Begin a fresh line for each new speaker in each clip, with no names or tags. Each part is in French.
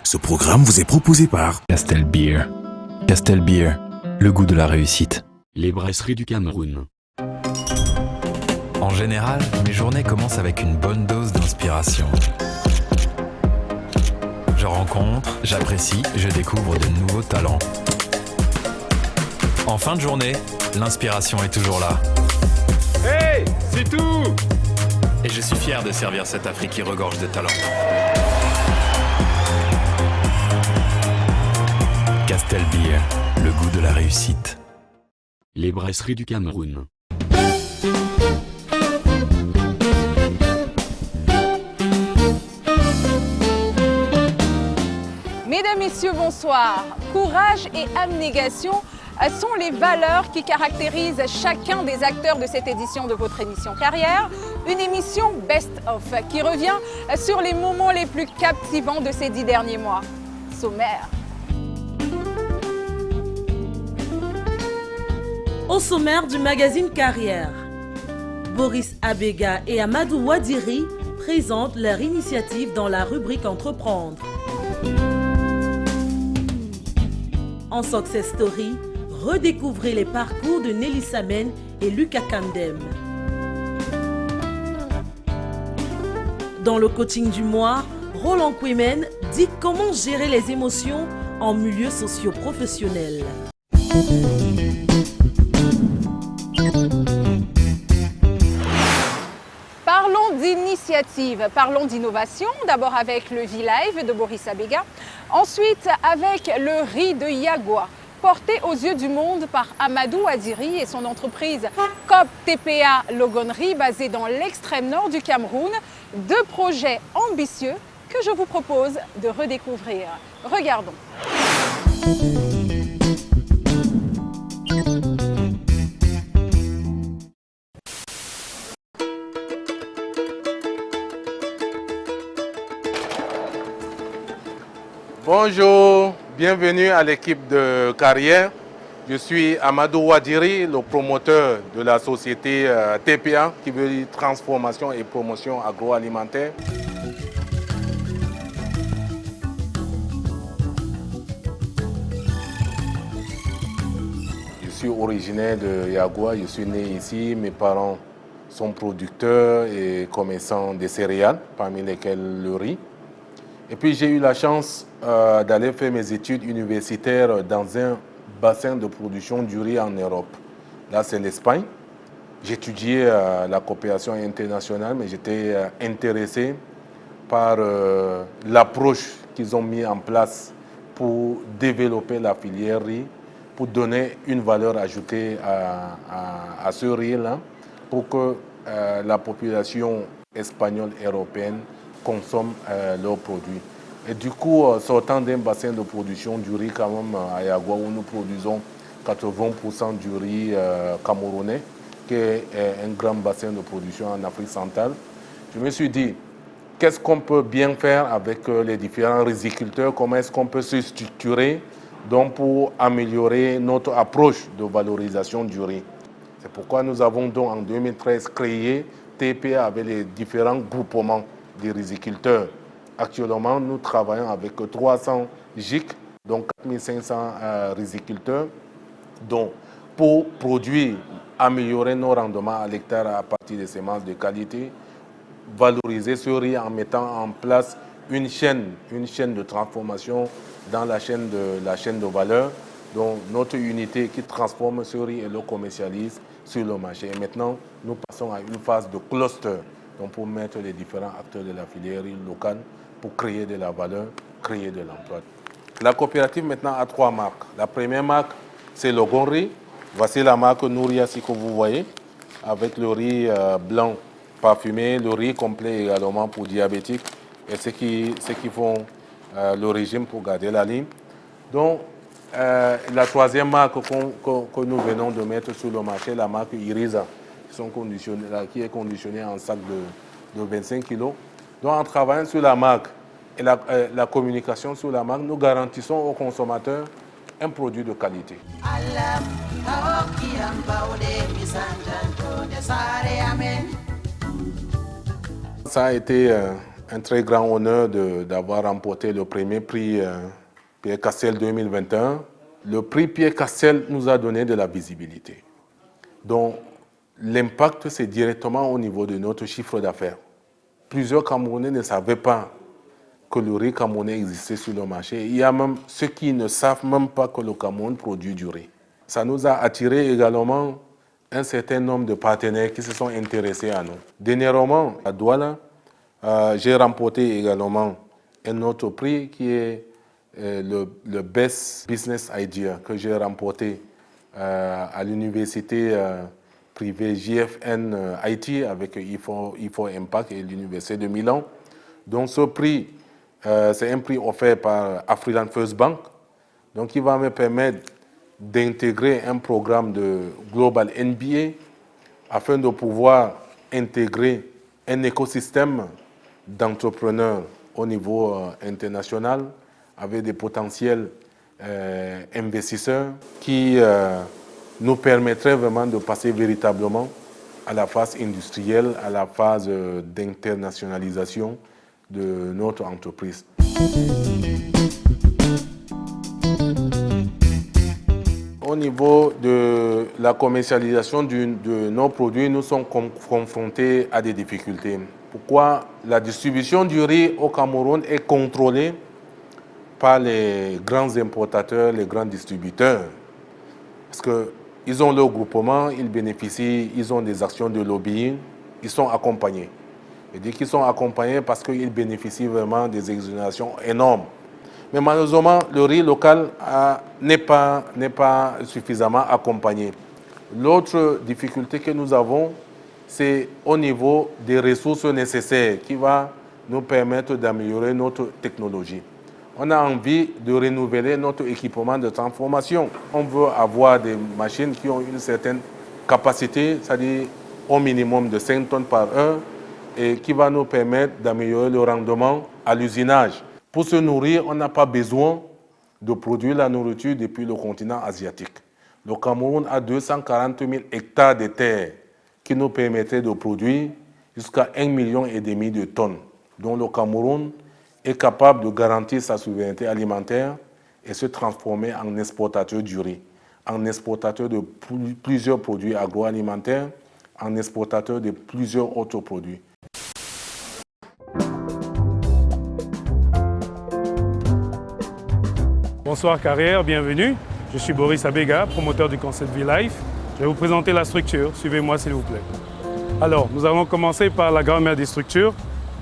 Ce programme vous est proposé par
Castel Beer. Castel Beer, le goût de la réussite.
Les brasseries du Cameroun.
En général, mes journées commencent avec une bonne dose d'inspiration. Je rencontre, j'apprécie, je découvre de nouveaux talents. En fin de journée, l'inspiration est toujours là.
Hey, c'est tout!
Et je suis fier de servir cette Afrique qui regorge de talents. Castel Beer, le goût de la réussite.
Les brasseries du Cameroun.
Mesdames, Messieurs, bonsoir. Courage et abnégation sont les valeurs qui caractérisent chacun des acteurs de cette édition de votre émission Carrière. Une émission best-of qui revient sur les moments les plus captivants de ces 10 derniers mois. Sommaire.
Au sommaire du magazine Carrière, Boris Abega et Amadou Wadiri présentent leur initiative dans la rubrique Entreprendre. En Success Story, redécouvrez les parcours de Nelly Samen et Lucas Kandem. Dans le coaching du mois, Roland Kouimen dit comment gérer les émotions en milieu socio-professionnel.
Parlons d'initiative, parlons d'innovation, d'abord avec le V-Live de Boris Abega, ensuite avec le riz de Yagua, porté aux yeux du monde par Amadou Adiri et son entreprise COP TPA Logonnerie basée dans l'extrême nord du Cameroun. Deux projets ambitieux que je vous propose de redécouvrir. Regardons.
Bonjour, bienvenue à l'équipe de Carrière. Je suis Amadou Wadiri, le promoteur de la société TPA, qui veut dire Transformation et Promotion Agroalimentaire. Je suis originaire de Yagua, je suis né ici, mes parents sont producteurs et commerçants de céréales, parmi lesquels le riz. Et puis j'ai eu la chance d'aller faire mes études universitaires dans un bassin de production du riz en Europe. Là, c'est l'Espagne. J'étudiais la coopération internationale, mais j'étais intéressé par l'approche qu'ils ont mis en place pour développer la filière riz, pour donner une valeur ajoutée à ce riz-là, pour que la population espagnole et européenne consomment leurs produits. Et du coup, sortant d'un bassin de production du riz quand même à Yagua, où nous produisons 80% du riz camerounais, qui est un grand bassin de production en Afrique centrale, je me suis dit, qu'est-ce qu'on peut bien faire avec les différents riziculteurs? Comment est-ce qu'on peut se structurer donc, pour améliorer notre approche de valorisation du riz? C'est pourquoi nous avons donc en 2013 créé TPA avec les différents groupements des riziculteurs. Actuellement, nous travaillons avec 300 GIC, donc 4500 riziculteurs, donc pour produire, améliorer nos rendements à l'hectare à partir des semences de qualité, valoriser ce riz en mettant en place une chaîne de transformation dans la chaîne de valeur, donc notre unité qui transforme ce riz et le commercialise sur le marché. Et maintenant, nous passons à une phase de cluster, donc pour mettre les différents acteurs de la filière locale pour créer de la valeur, créer de l'emploi. La coopérative maintenant a 3 marques. La première marque, c'est le Gonri. Voici la marque Nouriasi que vous voyez, avec le riz blanc parfumé, le riz complet également pour diabétiques et ceux qui font le régime pour garder la ligne. Donc, la troisième marque que nous venons de mettre sur le marché, la marque Irisa, qui est conditionnée en sac de 25 kg. Donc, en travaillant sur la marque et la communication sur la marque, nous garantissons aux consommateurs un produit de qualité. Ça a été un très grand honneur d'avoir remporté le premier prix Pierre Castell 2021. Le prix Pierre Castell nous a donné de la visibilité. Donc, l'impact, c'est directement au niveau de notre chiffre d'affaires. Plusieurs Camerounais ne savaient pas que le riz camerounais existait sur le marché. Il y a même ceux qui ne savent même pas que le Cameroun produit du riz. Ça nous a attiré également un certain nombre de partenaires qui se sont intéressés à nous. Dernièrement, à Douala, j'ai remporté également un autre prix qui est le Best Business Idea que j'ai remporté à l'université privée JFN IT avec IFO Impact et l'université de Milan. Donc ce prix, c'est un prix offert par Afriland First Bank, donc qui va me permettre d'intégrer un programme de Global NBA afin de pouvoir intégrer un écosystème d'entrepreneurs au niveau international avec des potentiels investisseurs qui nous permettraient vraiment de passer véritablement à la phase industrielle, à la phase d'internationalisation de notre entreprise. Au niveau de la commercialisation de nos produits, nous sommes confrontés à des difficultés. Pourquoi? La distribution du riz au Cameroun est contrôlée par les grands importateurs, les grands distributeurs. Parce qu'ils ont leur groupement, ils bénéficient, ils ont des actions de lobbying, ils sont accompagnés. Je dis qu'ils sont accompagnés parce qu'ils bénéficient vraiment des exonérations énormes. Mais malheureusement, le riz local n'est pas suffisamment accompagné. L'autre difficulté que nous avons, c'est au niveau des ressources nécessaires qui va nous permettre d'améliorer notre technologie. On a envie de renouveler notre équipement de transformation. On veut avoir des machines qui ont une certaine capacité, c'est-à-dire au minimum de 5 tonnes par heure, et qui va nous permettre d'améliorer le rendement à l'usinage. Pour se nourrir, on n'a pas besoin de produire la nourriture depuis le continent asiatique. Le Cameroun a 240 000 hectares de terre qui nous permettraient de produire jusqu'à 1,5 million de tonnes, dont le Cameroun est capable de garantir sa souveraineté alimentaire et se transformer en exportateur du riz, en exportateur de plusieurs produits agroalimentaires, en exportateur de plusieurs autres produits.
Bonsoir Carrière, bienvenue. Je suis Boris Abega, promoteur du concept V-Life. Je vais vous présenter la structure. Suivez-moi s'il vous plaît. Alors, nous allons commencer par la grammaire des structures.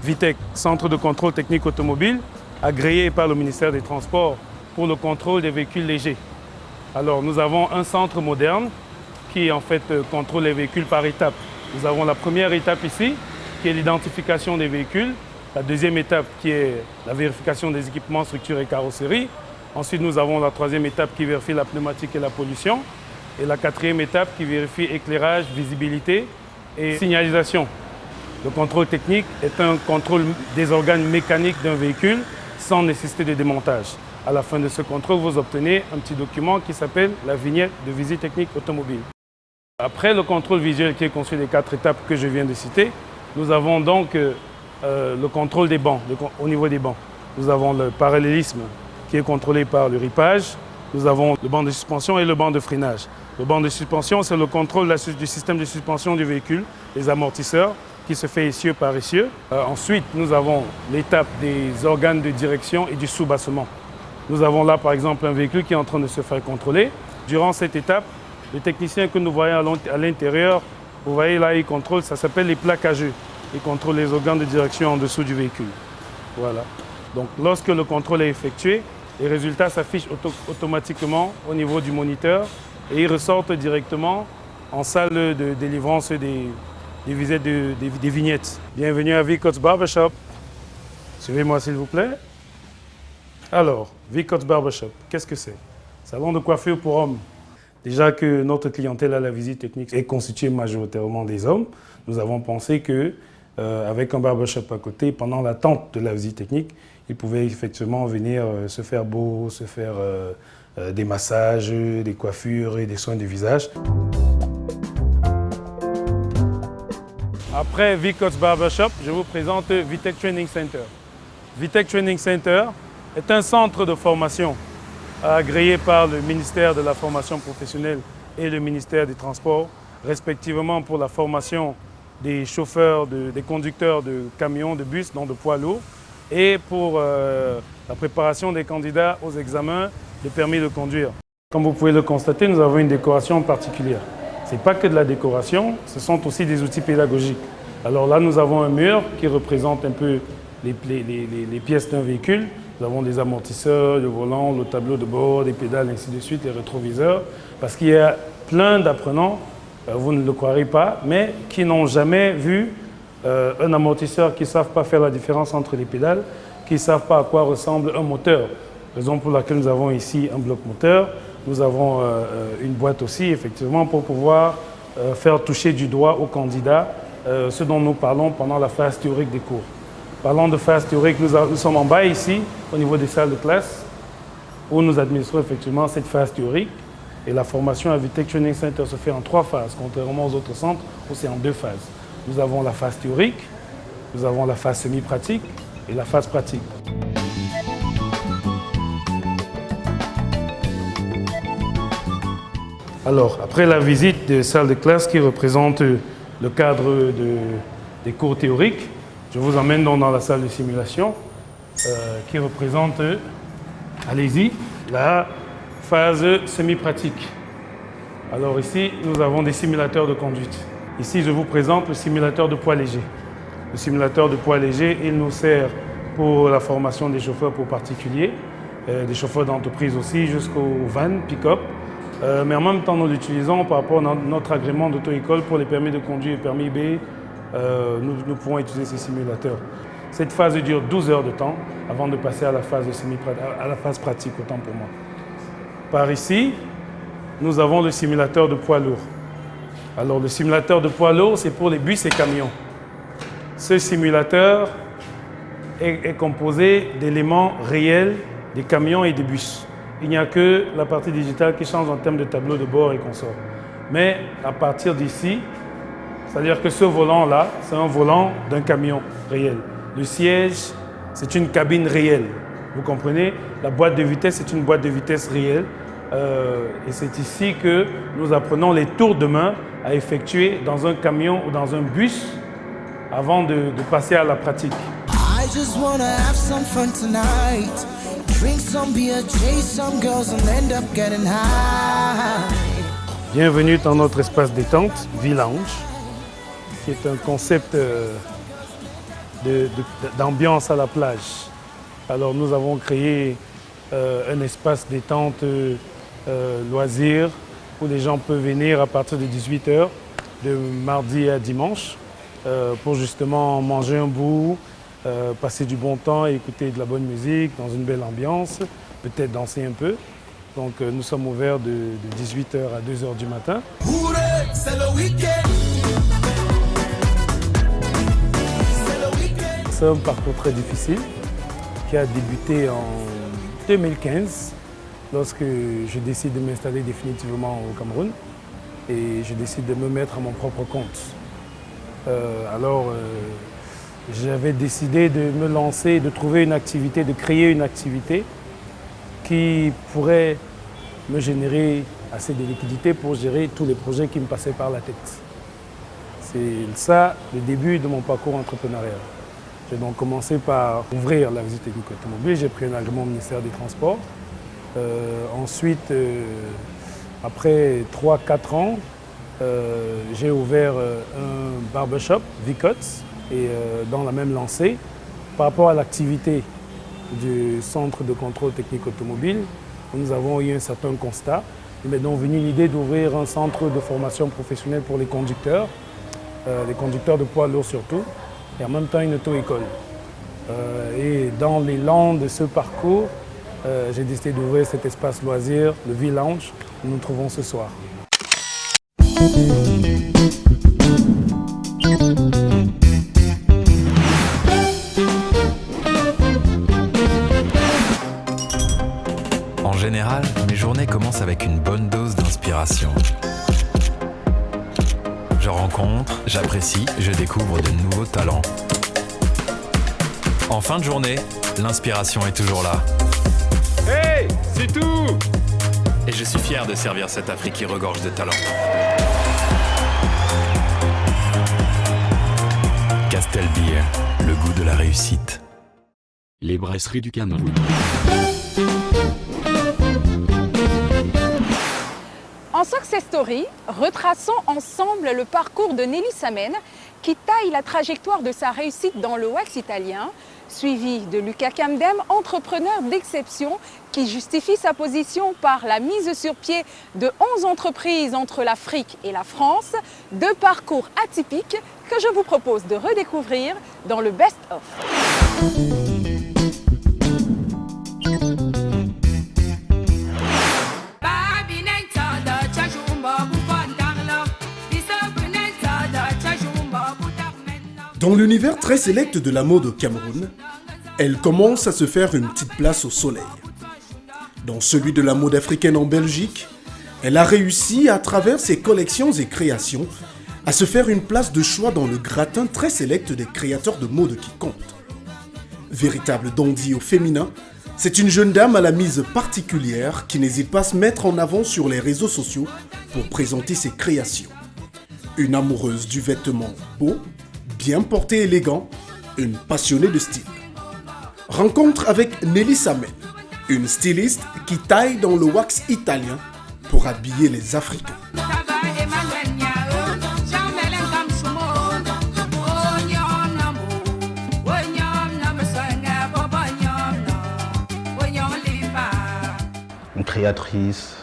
VITEC, Centre de contrôle technique automobile, agréé par le ministère des Transports pour le contrôle des véhicules légers. Alors, nous avons un centre moderne qui en fait contrôle les véhicules par étapes. Nous avons la première étape ici, qui est l'identification des véhicules. La deuxième étape, qui est la vérification des équipements, structures et carrosseries. Ensuite, nous avons la troisième étape qui vérifie la pneumatique et la pollution. Et la quatrième étape qui vérifie éclairage, visibilité et signalisation. Le contrôle technique est un contrôle des organes mécaniques d'un véhicule sans nécessité de démontage. À la fin de ce contrôle, vous obtenez un petit document qui s'appelle la vignette de visite technique automobile. Après le contrôle visuel qui est conçu des 4 étapes que je viens de citer, nous avons donc le contrôle des bancs, au niveau des bancs. Nous avons le parallélisme qui est contrôlé par le ripage. Nous avons le banc de suspension et le banc de freinage. Le banc de suspension, c'est le contrôle du système de suspension du véhicule, les amortisseurs, qui se fait essieu par essieu. Ensuite, nous avons l'étape des organes de direction et du sous-bassement. Nous avons là, par exemple, un véhicule qui est en train de se faire contrôler. Durant cette étape, les techniciens que nous voyons à l'intérieur, vous voyez là, ils contrôlent, ça s'appelle les plaquageux. Ils contrôlent les organes de direction en dessous du véhicule. Voilà. Donc, lorsque le contrôle est effectué, les résultats s'affichent automatiquement au niveau du moniteur et ils ressortent directement en salle de délivrance des vignettes. Bienvenue à Vicots Barbershop. Suivez-moi s'il vous plaît. Alors, Vicots Barbershop, qu'est-ce que c'est? Salon de coiffure pour hommes. Déjà que notre clientèle à la visite technique est constituée majoritairement des hommes, nous avons pensé que avec un barbershop à côté, pendant l'attente de la visite technique, ils pouvaient effectivement venir se faire beau, se faire des massages, des coiffures et des soins du visage. Après Vicots Barbershop, je vous présente Vitech Training Center. Vitech Training Center est un centre de formation agréé par le ministère de la formation professionnelle et le ministère des Transports, respectivement pour la formation des chauffeurs, des conducteurs de camions, de bus, donc de poids lourds, et pour la préparation des candidats aux examens de permis de conduire. Comme vous pouvez le constater, nous avons une décoration particulière. Ce n'est pas que de la décoration, ce sont aussi des outils pédagogiques. Alors là, nous avons un mur qui représente un peu les pièces d'un véhicule. Nous avons des amortisseurs, le volant, le tableau de bord, des pédales, ainsi de suite, les rétroviseurs. Parce qu'il y a plein d'apprenants, vous ne le croirez pas, mais qui n'ont jamais vu un amortisseur, qui ne savent pas faire la différence entre les pédales, qui ne savent pas à quoi ressemble un moteur. Raison pour laquelle nous avons ici un bloc moteur. Nous avons une boîte aussi, effectivement, pour pouvoir faire toucher du doigt aux candidats ce dont nous parlons pendant la phase théorique des cours. Parlant de phase théorique, nous sommes en bas ici, au niveau des salles de classe, où nous administrons effectivement cette phase théorique. Et la formation à Vitech Training Center se fait en 3 phases, contrairement aux autres centres où c'est en 2 phases. Nous avons la phase théorique, nous avons la phase semi-pratique et la phase pratique. Alors, après la visite des salles de classe qui représentent le cadre des cours théoriques, je vous emmène donc dans la salle de simulation qui représente, allez-y, la phase semi-pratique. Alors ici, nous avons des simulateurs de conduite. Ici, je vous présente le simulateur de poids léger. Le simulateur de poids léger, il nous sert pour la formation des chauffeurs pour particuliers, des chauffeurs d'entreprise aussi, jusqu'aux vannes, pick-up. Mais en même temps, nous l'utilisons par rapport à notre agrément d'auto-école pour les permis de conduire et permis B. Nous pouvons utiliser ces simulateurs. Cette phase dure 12 heures de temps avant de passer à la phase, à la phase pratique, autant pour moi. Par ici, nous avons le simulateur de poids lourd. Alors, le simulateur de poids lourd, c'est pour les bus et camions. Ce simulateur est composé d'éléments réels des camions et des bus. Il n'y a que la partie digitale qui change en termes de tableau de bord et consort. Mais à partir d'ici, c'est-à-dire que ce volant-là, c'est un volant d'un camion réel. Le siège, c'est une cabine réelle. Vous comprenez? La boîte de vitesse, c'est une boîte de vitesse réelle. Et c'est ici que nous apprenons les tours de main à effectuer dans un camion ou dans un bus avant de passer à la pratique.
I just wanna have some fun tonight. Drink some beer, chase some girls and end up getting high.
Bienvenue dans notre espace détente, V-Lounge, qui est un concept d'ambiance à la plage. Alors nous avons créé un espace détente loisir où les gens peuvent venir à partir de 18 h de mardi à dimanche pour justement manger un bout, passer du bon temps et écouter de la bonne musique dans une belle ambiance, peut-être danser un peu. Donc nous sommes ouverts de 18 h à 2 h du matin. C'est un parcours très difficile qui a débuté en 2015 lorsque je décide de m'installer définitivement au Cameroun et je décide de me mettre à mon propre compte. J'avais décidé de me lancer, de trouver une activité, de créer une activité qui pourrait me générer assez de liquidités pour gérer tous les projets qui me passaient par la tête. C'est ça le début de mon parcours entrepreneurial. J'ai donc commencé par ouvrir la visite technique automobile. J'ai pris un agrément au ministère des Transports. Ensuite, après 3-4 ans, j'ai ouvert un barbershop, Vicots, et dans la même lancée, par rapport à l'activité du centre de contrôle technique automobile, nous avons eu un certain constat. Il m'est donc venu l'idée d'ouvrir un centre de formation professionnelle pour les conducteurs de poids lourds surtout, et en même temps une auto-école. Et dans l'élan de ce parcours, j'ai décidé d'ouvrir cet espace loisir, le V-Lounge, où nous nous trouvons ce soir.
En général, mes journées commencent avec une bonne dose d'inspiration. Je rencontre, j'apprécie, je découvre de nouveaux talents. En fin de journée, l'inspiration est toujours là.
Hey, c'est tout!
Et je suis fier de servir cette Afrique qui regorge de talents. Castel Beer, le goût de la réussite.
Les brasseries du Cameroun.
En Success Story, retraçons ensemble le parcours de Nelly Samen qui taille la trajectoire de sa réussite dans le wax italien, suivi de Lucas Camdem, entrepreneur d'exception qui justifie sa position par la mise sur pied de 11 entreprises entre l'Afrique et la France, deux parcours atypiques que je vous propose de redécouvrir dans le Best of.
Dans l'univers très sélect de la mode au Cameroun, elle commence à se faire une petite place au soleil. Dans celui de la mode africaine en Belgique, elle a réussi, à travers ses collections et créations, à se faire une place de choix dans le gratin très sélect des créateurs de mode qui comptent. Véritable dandy au féminin, c'est une jeune dame à la mise particulière qui n'hésite pas à se mettre en avant sur les réseaux sociaux pour présenter ses créations. Une amoureuse du vêtement beau, bien porté et élégant, une passionnée de style. Rencontre avec Nelly Samen, une styliste qui taille dans le wax italien pour habiller les Africains.
Une créatrice,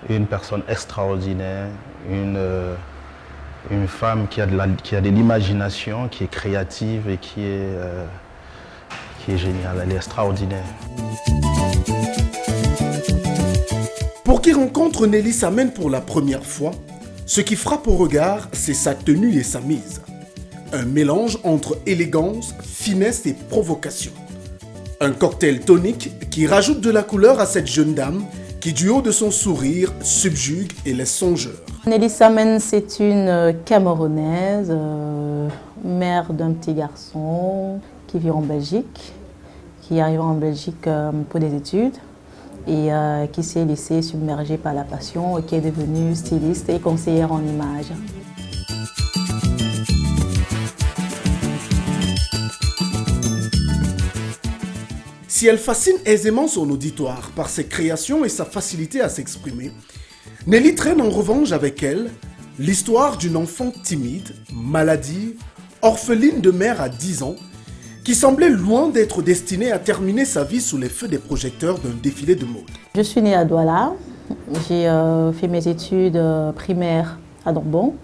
une personne extraordinaire, une femme qui a de l'imagination, qui est créative et qui est géniale, elle est extraordinaire.
Pour qui rencontre Nelly Samen pour la première fois, ce qui frappe au regard, c'est sa tenue et sa mise. Un mélange entre élégance, finesse et provocation. Un cocktail tonique qui rajoute de la couleur à cette jeune dame qui, du haut de son sourire, subjugue et laisse songeur.
Nelly Samen, c'est une Camerounaise, mère d'un petit garçon qui vit en Belgique, qui arrive en Belgique pour des études et qui s'est laissée submerger par la passion et qui est devenue styliste et conseillère en images.
Si elle fascine aisément son auditoire par ses créations et sa facilité à s'exprimer, Nelly traîne en revanche avec elle l'histoire d'une enfant timide, maladive, orpheline de mère à 10 ans, qui semblait loin d'être destinée à terminer sa vie sous les feux des projecteurs d'un défilé de mode.
Je suis née à Douala, j'ai fait mes études primaires à Dorbon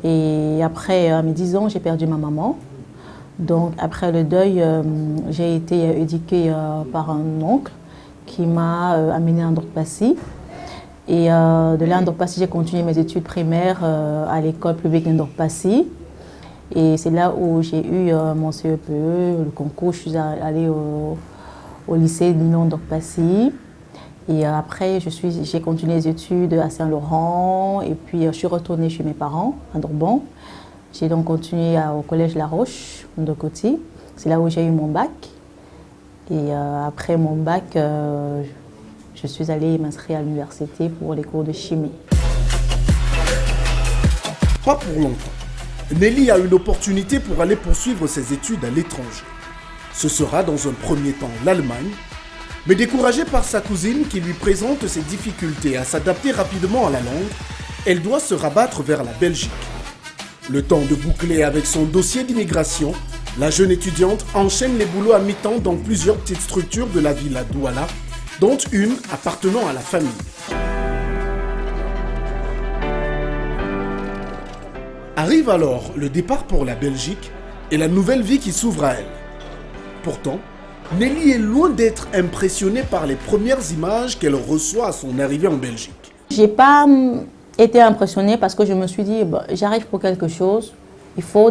et après, à mes 10 ans, j'ai perdu ma maman. Donc après le deuil, j'ai été éduquée par un oncle qui m'a amenée à Ndorpassi. Et de là à Ndorpassi, j'ai continué mes études primaires à l'école publique de Ndorpassi. Et c'est là où j'ai eu mon CEPE, le concours. Je suis allée au lycée de Ndorpassi. Et après, j'ai continué les études à Saint-Laurent. Et puis, je suis retournée chez mes parents à Dorbon. J'ai donc continué au collège La Roche, de Coty. C'est là où j'ai eu mon bac. Et après mon bac, je suis allée m'inscrire à l'université pour les cours de chimie.
Pas pour longtemps. Nelly a une opportunité pour aller poursuivre ses études à l'étranger. Ce sera dans un premier temps l'Allemagne, mais découragée par sa cousine qui lui présente ses difficultés à s'adapter rapidement à la langue, elle doit se rabattre vers la Belgique. Le temps de boucler avec son dossier d'immigration, la jeune étudiante enchaîne les boulots à mi-temps dans plusieurs petites structures de la ville à Douala, dont une appartenant à la famille. Arrive alors le départ pour la Belgique et la nouvelle vie qui s'ouvre à elle. Pourtant, Nelly est loin d'être impressionnée par les premières images qu'elle reçoit à son arrivée en Belgique.
J'ai pas été impressionnée parce que je me suis dit, bah, j'arrive pour quelque chose.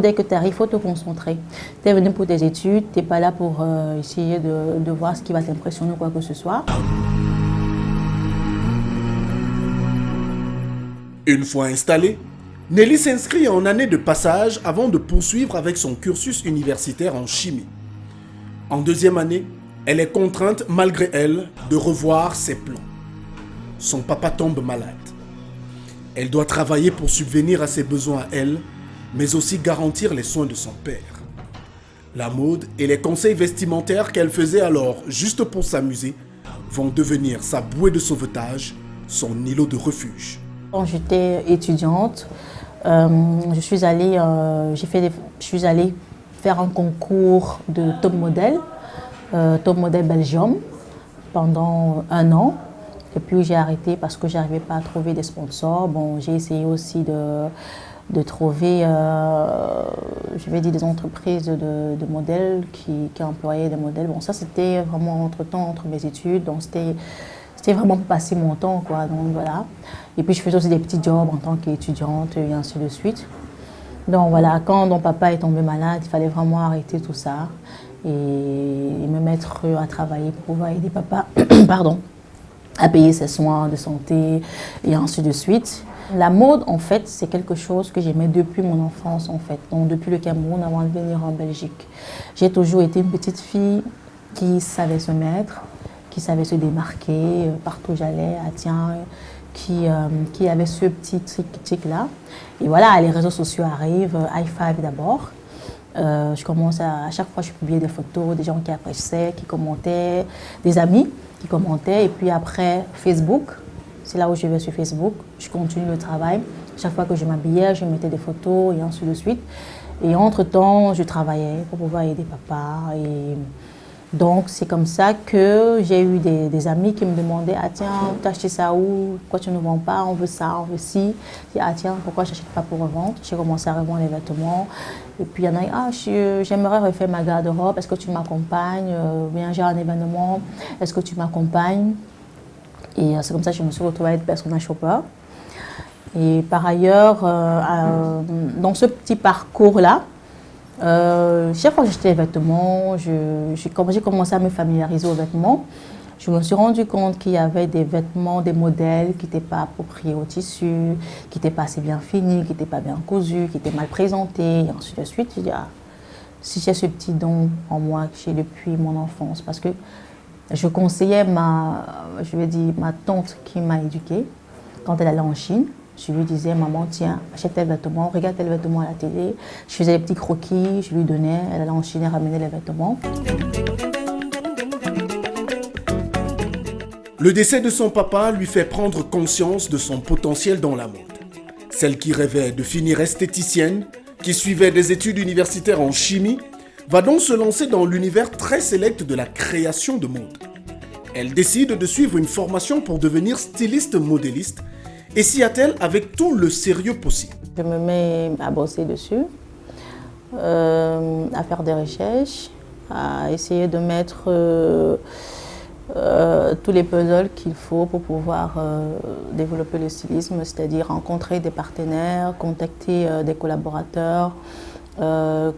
Dès que tu arrives, il faut te concentrer. Tu es venu pour tes études, tu n'es pas là pour essayer de voir ce qui va t'impressionner ou quoi que ce soit.
Une fois installée, Nelly s'inscrit en année de passage avant de poursuivre avec son cursus universitaire en chimie. En deuxième année, elle est contrainte, malgré elle, de revoir ses plans. Son papa tombe malade. Elle doit travailler pour subvenir à ses besoins à elle, mais aussi garantir les soins de son père. La mode et les conseils vestimentaires qu'elle faisait alors juste pour s'amuser vont devenir sa bouée de sauvetage, son îlot de refuge.
Quand j'étais étudiante, je suis allée faire un concours de top modèle Belgium pendant 1 an. Et puis j'ai arrêté parce que je n'arrivais pas à trouver des sponsors. Bon, j'ai essayé aussi de trouver, des entreprises de modèles qui employaient des modèles. Bon, ça c'était vraiment entre mes études, donc c'était vraiment pour passer mon temps, quoi. Donc voilà. Et puis je faisais aussi des petits jobs en tant qu'étudiante et ainsi de suite. Donc voilà, quand mon papa est tombé malade, il fallait vraiment arrêter tout ça et me mettre à travailler pour pouvoir aider papa, à payer ses soins de santé et ainsi de suite. La mode, en fait, c'est quelque chose que j'aimais depuis mon enfance, en fait. Donc, depuis le Cameroun, avant de venir en Belgique. J'ai toujours été une petite fille qui savait se mettre, qui savait se démarquer partout où j'allais, qui avait ce petit tic-là. Et voilà, les réseaux sociaux arrivent, High Five d'abord. Je commence à chaque fois, je publiais des photos, des gens qui appréciaient, qui commentaient, des amis qui commentaient. Et puis après, Facebook. C'est là où je vais sur Facebook, je continue le travail. Chaque fois que je m'habillais, je mettais des photos et ainsi de suite. Et entre-temps, je travaillais pour pouvoir aider papa. Et donc, c'est comme ça que j'ai eu des amis qui me demandaient « Ah tiens, t'as acheté ça où? Pourquoi tu ne vends pas? On veut ça, on veut ci. » Je dis « Ah tiens, pourquoi je n'achète pas pour revendre ?» J'ai commencé à revendre les vêtements. Et puis, il y en a « Ah, j'aimerais refaire ma garde-robe. Est-ce que tu m'accompagnes? Bien, j'ai un événement. Est-ce que tu m'accompagnes ?» Et c'est comme ça que je me suis retrouvée à être personnage shopper. Et par ailleurs, dans ce petit parcours-là, chaque fois que j'achetais des vêtements, quand j'ai commencé à me familiariser aux vêtements, je me suis rendu compte qu'il y avait des vêtements, des modèles qui n'étaient pas appropriés au tissu, qui n'étaient pas assez bien finis, qui n'étaient pas bien cousus, qui étaient mal présentés, et ainsi de suite. Je dis, ah, si j'ai ce petit don en moi que j'ai depuis mon enfance, parce que je conseillais ma tante qui m'a éduquée quand elle allait en Chine. Je lui disais, maman, tiens, achète tel vêtement, regarde tel vêtement à la télé. Je faisais des petits croquis, je lui donnais, elle allait en Chine et ramenait les vêtements.
Le décès de son papa lui fait prendre conscience de son potentiel dans la mode. Celle qui rêvait de finir esthéticienne, qui suivait des études universitaires en chimie, va donc se lancer dans l'univers très sélect de la création de mode. Elle décide de suivre une formation pour devenir styliste modéliste et s'y attelle avec tout le sérieux possible.
Je me mets à bosser dessus, à faire des recherches, à essayer de mettre tous les puzzles qu'il faut pour pouvoir développer le stylisme, c'est-à-dire rencontrer des partenaires, contacter des collaborateurs,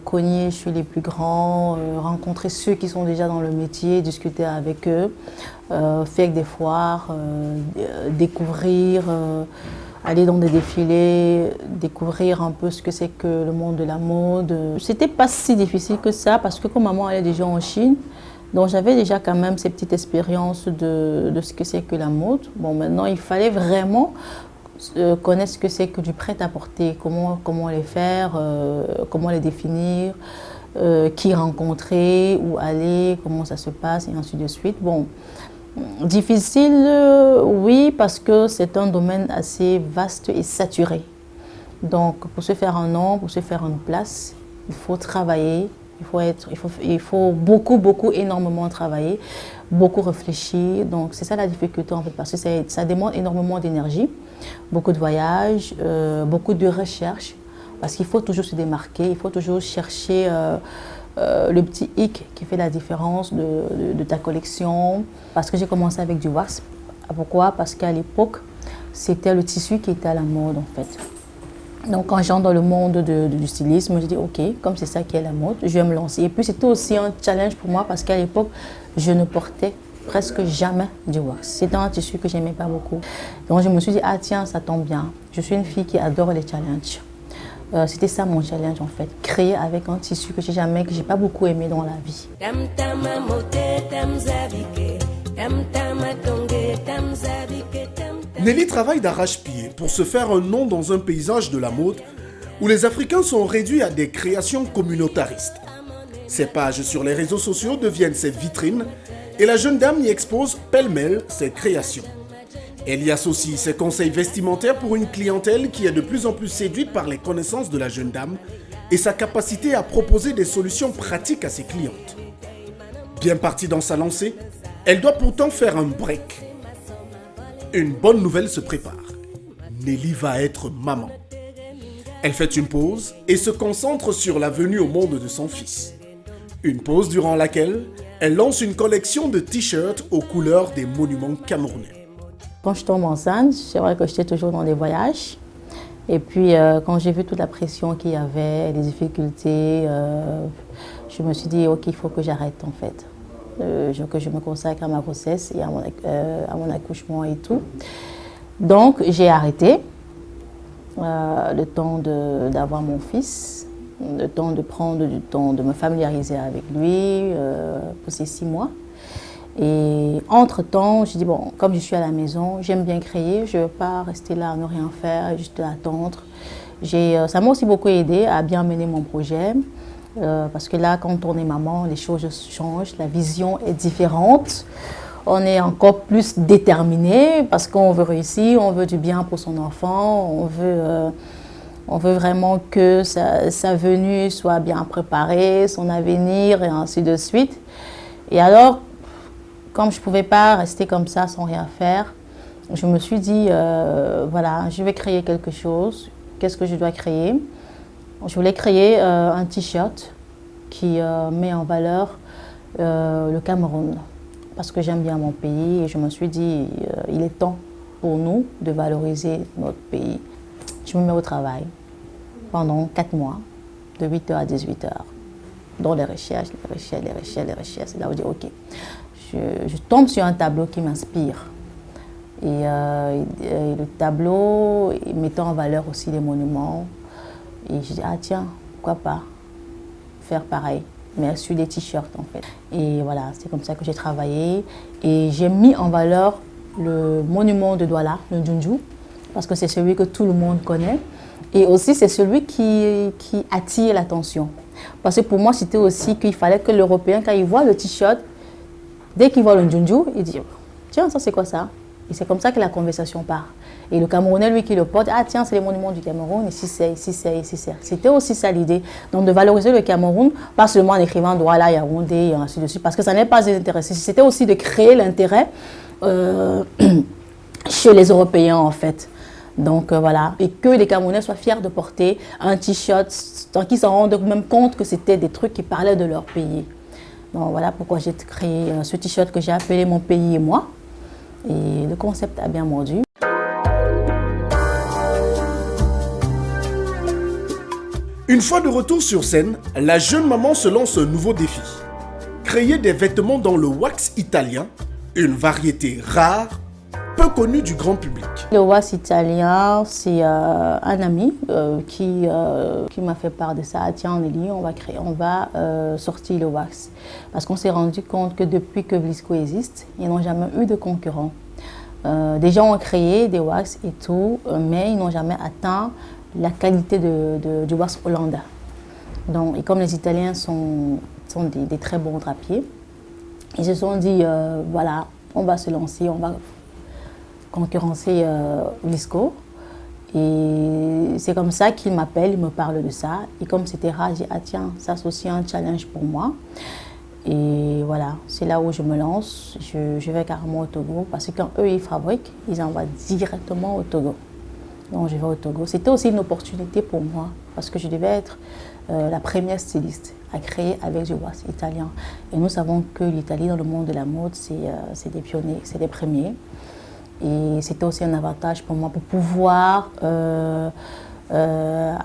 cogner chez les plus grands, rencontrer ceux qui sont déjà dans le métier, discuter avec eux, faire des foires, découvrir, aller dans des défilés, découvrir un peu ce que c'est que le monde de la mode. C'était pas si difficile que ça parce que comme maman allait déjà en Chine, donc j'avais déjà quand même ces petites expériences de ce que c'est que la mode. Bon, maintenant il fallait vraiment connaître ce que c'est que du prêt-à-porter, comment les faire, comment les définir, qui rencontrer, où aller, comment ça se passe et ainsi de suite. Bon, difficile, oui, parce que c'est un domaine assez vaste et saturé. Donc pour se faire un nom, pour se faire une place, il faut travailler, il faut beaucoup, énormément travailler, beaucoup réfléchir. Donc c'est ça la difficulté en fait, parce que ça demande énormément d'énergie, beaucoup de voyages, beaucoup de recherche, parce qu'il faut toujours se démarquer, il faut toujours chercher le petit hic qui fait la différence de ta collection. Parce que j'ai commencé avec du wax. Pourquoi? Parce qu'à l'époque, c'était le tissu qui était à la mode en fait. Donc quand j'entre dans le monde du stylisme, je dis ok, comme c'est ça qui est la mode, je vais me lancer. Et puis c'était aussi un challenge pour moi parce qu'à l'époque, je ne portais presque jamais du wax. C'était un tissu que j'aimais pas beaucoup. Donc je me suis dit, ah tiens, ça tombe bien. Je suis une fille qui adore les challenges. C'était ça mon challenge en fait, créer avec un tissu que j'ai pas beaucoup aimé dans la vie.
Nelly travaille d'arrache-pied pour se faire un nom dans un paysage de la mode où les Africains sont réduits à des créations communautaristes. Ses pages sur les réseaux sociaux deviennent ses vitrines et la jeune dame y expose pêle-mêle ses créations. Elle y associe ses conseils vestimentaires pour une clientèle qui est de plus en plus séduite par les connaissances de la jeune dame et sa capacité à proposer des solutions pratiques à ses clientes. Bien partie dans sa lancée, elle doit pourtant faire un break. Une bonne nouvelle se prépare. Nelly va être maman. Elle fait une pause et se concentre sur la venue au monde de son fils. Une pause durant laquelle elle lance une collection de t-shirts aux couleurs des monuments camerounais.
Quand je tombe enceinte, c'est vrai que j'étais toujours dans des voyages. Et puis quand j'ai vu toute la pression qu'il y avait, les difficultés, je me suis dit ok, il faut que j'arrête en fait. Que je me consacre à ma grossesse et à mon accouchement et tout. Donc j'ai arrêté le temps d'avoir mon fils, le temps de prendre du temps, de me familiariser avec lui pour ces 6 mois. Et entre-temps, j'ai dit, bon, comme je suis à la maison, j'aime bien créer, je ne veux pas rester là à ne rien faire, juste attendre. Ça m'a aussi beaucoup aidé à bien mener mon projet. Parce que là, quand on est maman, les choses changent, la vision est différente. On est encore plus déterminé parce qu'on veut réussir, on veut du bien pour son enfant, on veut vraiment que sa venue soit bien préparée, son avenir et ainsi de suite. Et alors, comme je ne pouvais pas rester comme ça sans rien faire, je me suis dit, voilà, je vais créer quelque chose. Qu'est-ce que je dois créer? Je voulais créer un t-shirt qui met en valeur le Cameroun. Parce que j'aime bien mon pays et je me suis dit, il est temps pour nous de valoriser notre pays. Je me mets au travail pendant 4 mois, de 8h à 18h, dans les recherches. C'est là où je dis, ok, je tombe sur un tableau qui m'inspire. Et le tableau mettant en valeur aussi les monuments. Et je dis, ah tiens, pourquoi pas faire pareil, mais sur des t-shirts en fait. Et voilà, c'est comme ça que j'ai travaillé. Et j'ai mis en valeur le monument de Douala, le Njunju, parce que c'est celui que tout le monde connaît. Et aussi, c'est celui qui attire l'attention. Parce que pour moi, c'était aussi qu'il fallait que l'Européen, quand il voit le t-shirt, dès qu'il voit le Njunju, il dit, tiens, ça c'est quoi ça? Et c'est comme ça que la conversation part. Et le Camerounais, lui, qui le porte, ah tiens, c'est les monuments du Cameroun, ici c'est. C'était aussi ça l'idée. Donc de valoriser le Cameroun, pas seulement en écrivant Douala, Yaoundé et ainsi de suite, parce que ça n'est pas intéressé. C'était aussi de créer l'intérêt chez les Européens, en fait. Donc voilà, et que les Camerounais soient fiers de porter un t-shirt, tant qu'ils s'en rendent même compte que c'était des trucs qui parlaient de leur pays. Donc voilà pourquoi j'ai créé ce t-shirt que j'ai appelé Mon pays et moi. Et le concept a bien mordu.
Une fois de retour sur scène, la jeune maman se lance un nouveau défi. Créer des vêtements dans le wax italien, une variété rare, peu connue du grand public.
Le wax italien, c'est un ami qui m'a fait part de ça. Tiens, Nelly, on va sortir le wax. Parce qu'on s'est rendu compte que depuis que Vlisco existe, ils n'ont jamais eu de concurrents. Des gens ont créé des wax et tout, mais ils n'ont jamais atteint la qualité du wax hollandais. Donc, et comme les Italiens sont des très bons drapiers, ils se sont dit, voilà, on va se lancer, on va concurrencer Vlisco. Et c'est comme ça qu'il m'appelle, il me parle de ça. Et comme c'était rare, j'ai dit, ah tiens, ça c'est aussi un challenge pour moi. Et voilà, c'est là où je me lance. Je vais carrément au Togo, parce que quand eux, ils fabriquent, ils envoient directement au Togo. Donc je vais au Togo. C'était aussi une opportunité pour moi, parce que je devais être la première styliste à créer avec du wax italien. Et nous savons que l'Italie, dans le monde de la mode, c'est des pionniers, c'est des premiers. Et c'était aussi un avantage pour moi pour pouvoir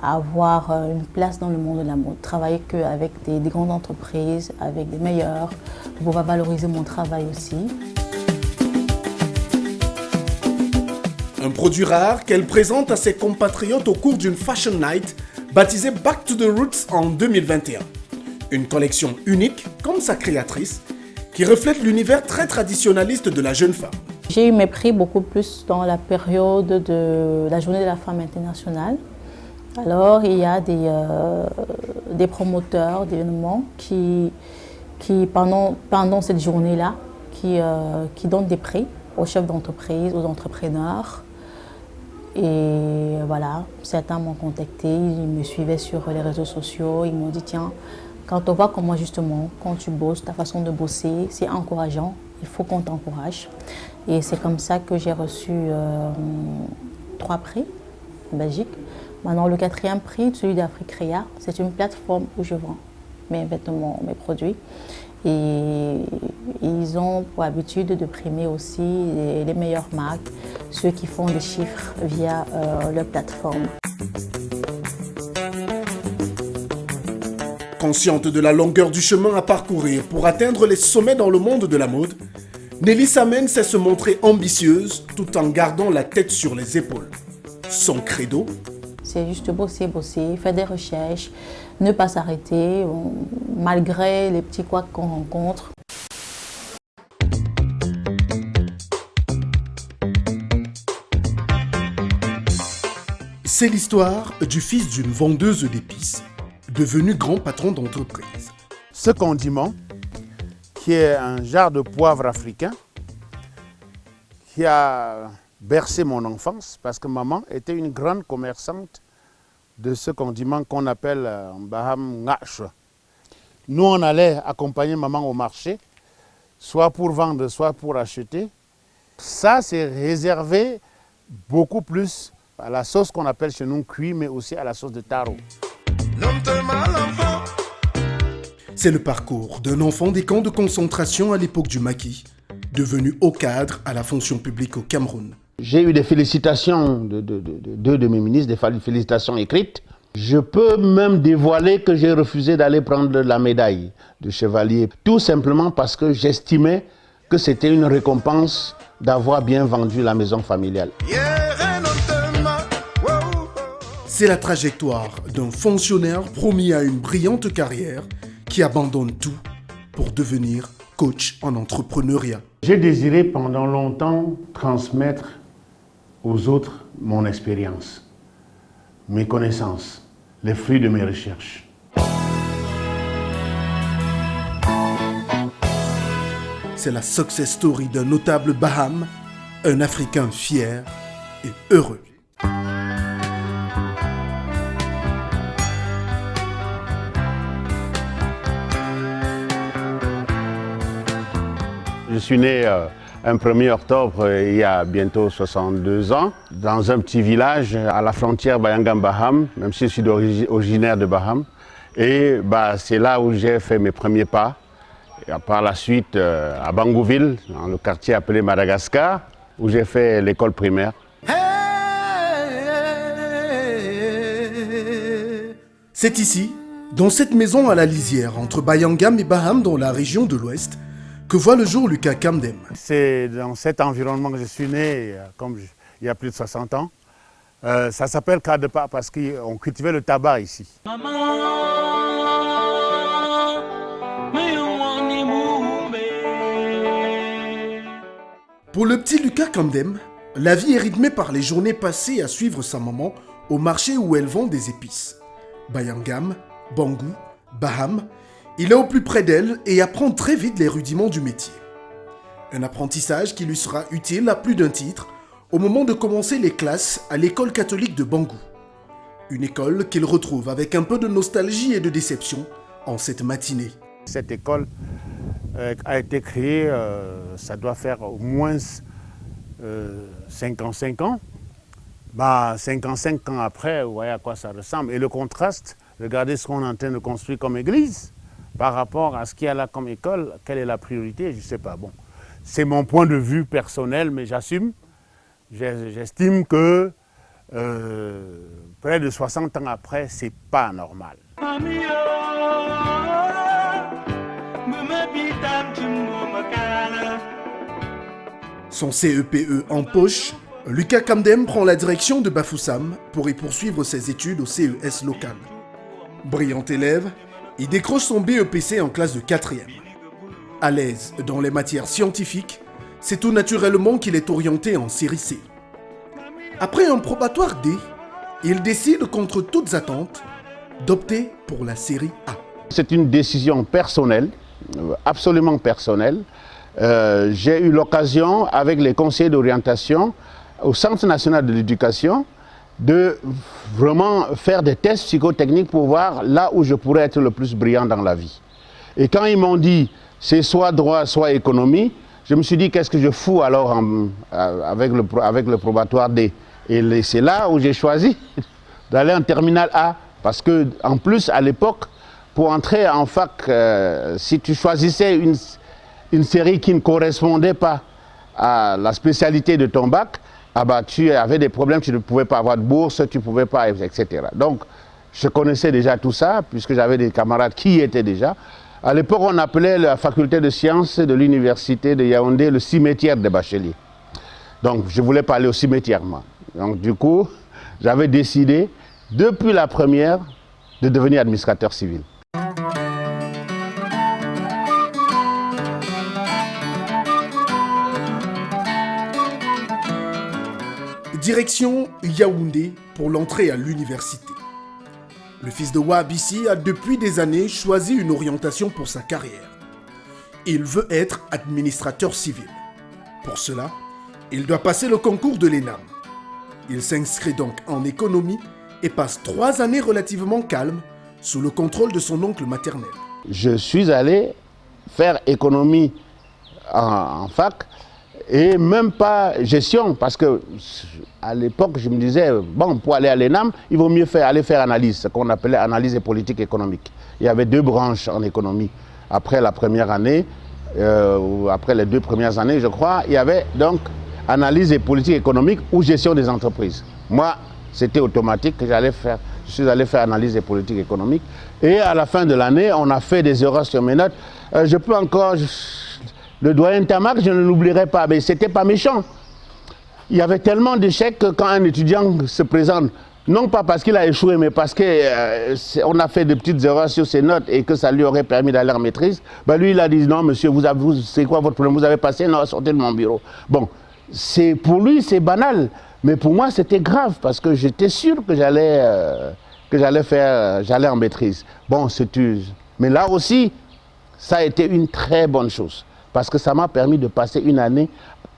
avoir une place dans le monde de la mode, travailler qu'avec des grandes entreprises, avec des meilleurs, pour pouvoir valoriser mon travail aussi.
Un produit rare qu'elle présente à ses compatriotes au cours d'une Fashion Night baptisée Back to the Roots en 2021. Une collection unique, comme sa créatrice, qui reflète l'univers très traditionnaliste de la jeune femme.
J'ai eu mes prix beaucoup plus dans la période de la Journée de la femme internationale. Alors, il y a des promoteurs d'événements qui pendant cette journée-là, qui donnent des prix aux chefs d'entreprise, aux entrepreneurs. Et voilà, certains m'ont contacté, ils me suivaient sur les réseaux sociaux, ils m'ont dit tiens, quand on voit comment justement, quand tu bosses, ta façon de bosser, c'est encourageant, il faut qu'on t'encourage. Et c'est comme ça que j'ai reçu 3 prix en Belgique. Maintenant, le 4e prix, celui d'Afrique Créa, c'est une plateforme où je vends mes vêtements, mes produits. Et ils ont pour habitude de primer aussi les meilleures marques, ceux qui font des chiffres via leur plateforme.
Consciente de la longueur du chemin à parcourir pour atteindre les sommets dans le monde de la mode, Nelly Samen sait se montrer ambitieuse tout en gardant la tête sur les épaules. Son credo ?
C'est juste bosser, faire des recherches, ne pas s'arrêter, malgré les petits couacs qu'on rencontre.
C'est l'histoire du fils d'une vendeuse d'épices, devenu grand patron d'entreprise.
Ce condiment, qui est un genre de poivre africain, qui a bercé mon enfance, parce que maman était une grande commerçante de ce condiment qu'on appelle Baham Ngash. Nous, on allait accompagner maman au marché, soit pour vendre, soit pour acheter. Ça, c'est réservé beaucoup plus à la sauce qu'on appelle chez nous cuit, mais aussi à la sauce de taro.
C'est le parcours d'un enfant des camps de concentration à l'époque du maquis, devenu haut cadre à la fonction publique au Cameroun.
J'ai eu des félicitations de deux de mes ministres, des félicitations écrites. Je peux même dévoiler que j'ai refusé d'aller prendre la médaille de chevalier, tout simplement parce que j'estimais que c'était une récompense d'avoir bien vendu la maison familiale.
C'est la trajectoire d'un fonctionnaire promis à une brillante carrière qui abandonne tout pour devenir coach en entrepreneuriat.
J'ai désiré pendant longtemps transmettre aux autres mon expérience, mes connaissances, les fruits de mes recherches.
C'est la success story d'un notable Baham, un Africain fier et heureux.
Je suis né un 1er octobre il y a bientôt 62 ans, dans un petit village à la frontière Bayangam-Baham, même si je suis originaire de Baham. Et c'est là où j'ai fait mes premiers pas. Et par la suite à Bangouville, dans le quartier appelé Madagascar, où j'ai fait l'école primaire.
C'est ici, dans cette maison à la lisière entre Bayangam et Baham dans la région de l'Ouest, que voit le jour Lucas Kamdem.
C'est dans cet environnement que je suis né, il y a plus de 60 ans. Ça s'appelle Kadepa parce qu'on cultivait le tabac ici.
Pour le petit Lucas Kamdem, la vie est rythmée par les journées passées à suivre sa maman au marché où elle vend des épices. Bayangam, Bangou, Baham, il est au plus près d'elle et apprend très vite les rudiments du métier. Un apprentissage qui lui sera utile à plus d'un titre au moment de commencer les classes à l'école catholique de Bangou. Une école qu'il retrouve avec un peu de nostalgie et de déception en cette matinée.
Cette école a été créée, ça doit faire au moins 55 ans. 55 ans après, vous voyez à quoi ça ressemble. Et le contraste, regardez ce qu'on est en train de construire comme église. par rapport à ce qu'il y a là comme école, quelle est la priorité, je ne sais pas. Bon, c'est mon point de vue personnel, mais j'assume. J'estime que près de 60 ans après, ce n'est pas normal.
Son CEPE en poche, Lucas Kamdem prend la direction de Bafoussam pour y poursuivre ses études au CES local. Brillant élève, il décroche son BEPC en classe de 4e. À l'aise dans les matières scientifiques, c'est tout naturellement qu'il est orienté en série C. Après un probatoire D, il décide contre toutes attentes d'opter pour la série A.
C'est une décision personnelle, absolument personnelle. J'ai eu l'occasion, avec les conseillers d'orientation au Centre national de l'éducation, de vraiment faire des tests psychotechniques pour voir là où je pourrais être le plus brillant dans la vie. Et quand ils m'ont dit c'est soit droit, soit économie, je me suis dit qu'est-ce que je fous alors avec le probatoire D. Et c'est là où j'ai choisi d'aller en terminale A. Parce que en plus, à l'époque, pour entrer en fac, si tu choisissais une série qui ne correspondait pas à la spécialité de ton bac, ah bah, tu avais des problèmes, tu ne pouvais pas avoir de bourse, tu ne pouvais pas, etc. Donc, je connaissais déjà tout ça, puisque j'avais des camarades qui y étaient déjà. À l'époque, on appelait la faculté de sciences de l'université de Yaoundé le cimetière des bacheliers. Donc, je ne voulais pas aller au cimetière, moi. Donc, du coup, j'avais décidé, depuis la première, de devenir administrateur civil.
Direction Yaoundé pour l'entrée à l'université. Le fils de Wahabissi a depuis des années choisi une orientation pour sa carrière. Il veut être administrateur civil. Pour cela, il doit passer le concours de l'ENAM. Il s'inscrit donc en économie et passe 3 années relativement calmes sous le contrôle de son oncle maternel.
Je suis allé faire économie en fac et même pas gestion, parce que à l'époque je me disais, bon, pour aller à l'ENAM, il vaut mieux aller faire analyse, ce qu'on appelait analyse et politique économique. Il y avait 2 branches en économie. Après la première année, ou après les 2 premières années, je crois, il y avait donc analyse et politique économique ou gestion des entreprises. Moi, c'était automatique que je suis allé faire analyse et politique économique. Et à la fin de l'année, on a fait des erreurs sur mes notes. Je peux encore... Le doyen Tamac, je ne l'oublierai pas, mais c'était pas méchant. Il y avait tellement d'échecs que quand un étudiant se présente, non pas parce qu'il a échoué, mais parce qu'on a fait de petites erreurs sur ses notes et que ça lui aurait permis d'aller en maîtrise, ben lui il a dit non monsieur, c'est quoi votre problème, vous avez passé, non, sortez de mon bureau. Bon, pour lui c'est banal, mais pour moi c'était grave parce que j'étais sûr que j'allais en maîtrise. Bon, mais là aussi, ça a été une très bonne chose. Parce que ça m'a permis de passer une année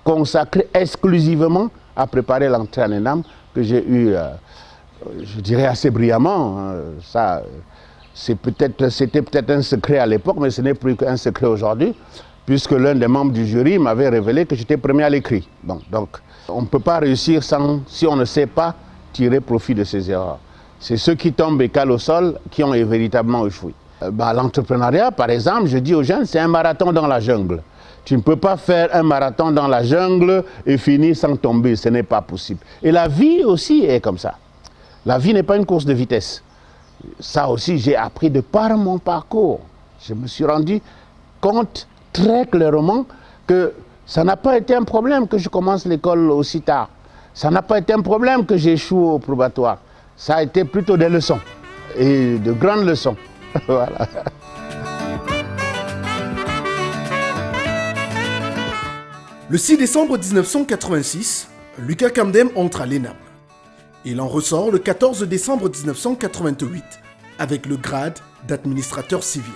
consacrée exclusivement à préparer l'entrée en ENAM, que j'ai eu, je dirais, assez brillamment. Ça, c'était peut-être un secret à l'époque, mais ce n'est plus qu'un secret aujourd'hui, puisque l'un des membres du jury m'avait révélé que j'étais premier à l'écrit. Bon, donc, on ne peut pas réussir si on ne sait pas tirer profit de ses erreurs. C'est ceux qui tombent et calent au sol qui ont véritablement échoué. L'entrepreneuriat, par exemple, je dis aux jeunes, c'est un marathon dans la jungle. Tu ne peux pas faire un marathon dans la jungle et finir sans tomber, ce n'est pas possible. Et la vie aussi est comme ça. La vie n'est pas une course de vitesse. Ça aussi, j'ai appris de par mon parcours. Je me suis rendu compte très clairement que ça n'a pas été un problème que je commence l'école aussi tard. Ça n'a pas été un problème que j'échoue au probatoire. Ça a été plutôt des leçons, et de grandes leçons. Voilà.
Le 6 décembre 1986, Lucas Kamdem entre à l'ENAM. Il en ressort le 14 décembre 1988 avec le grade d'administrateur civil.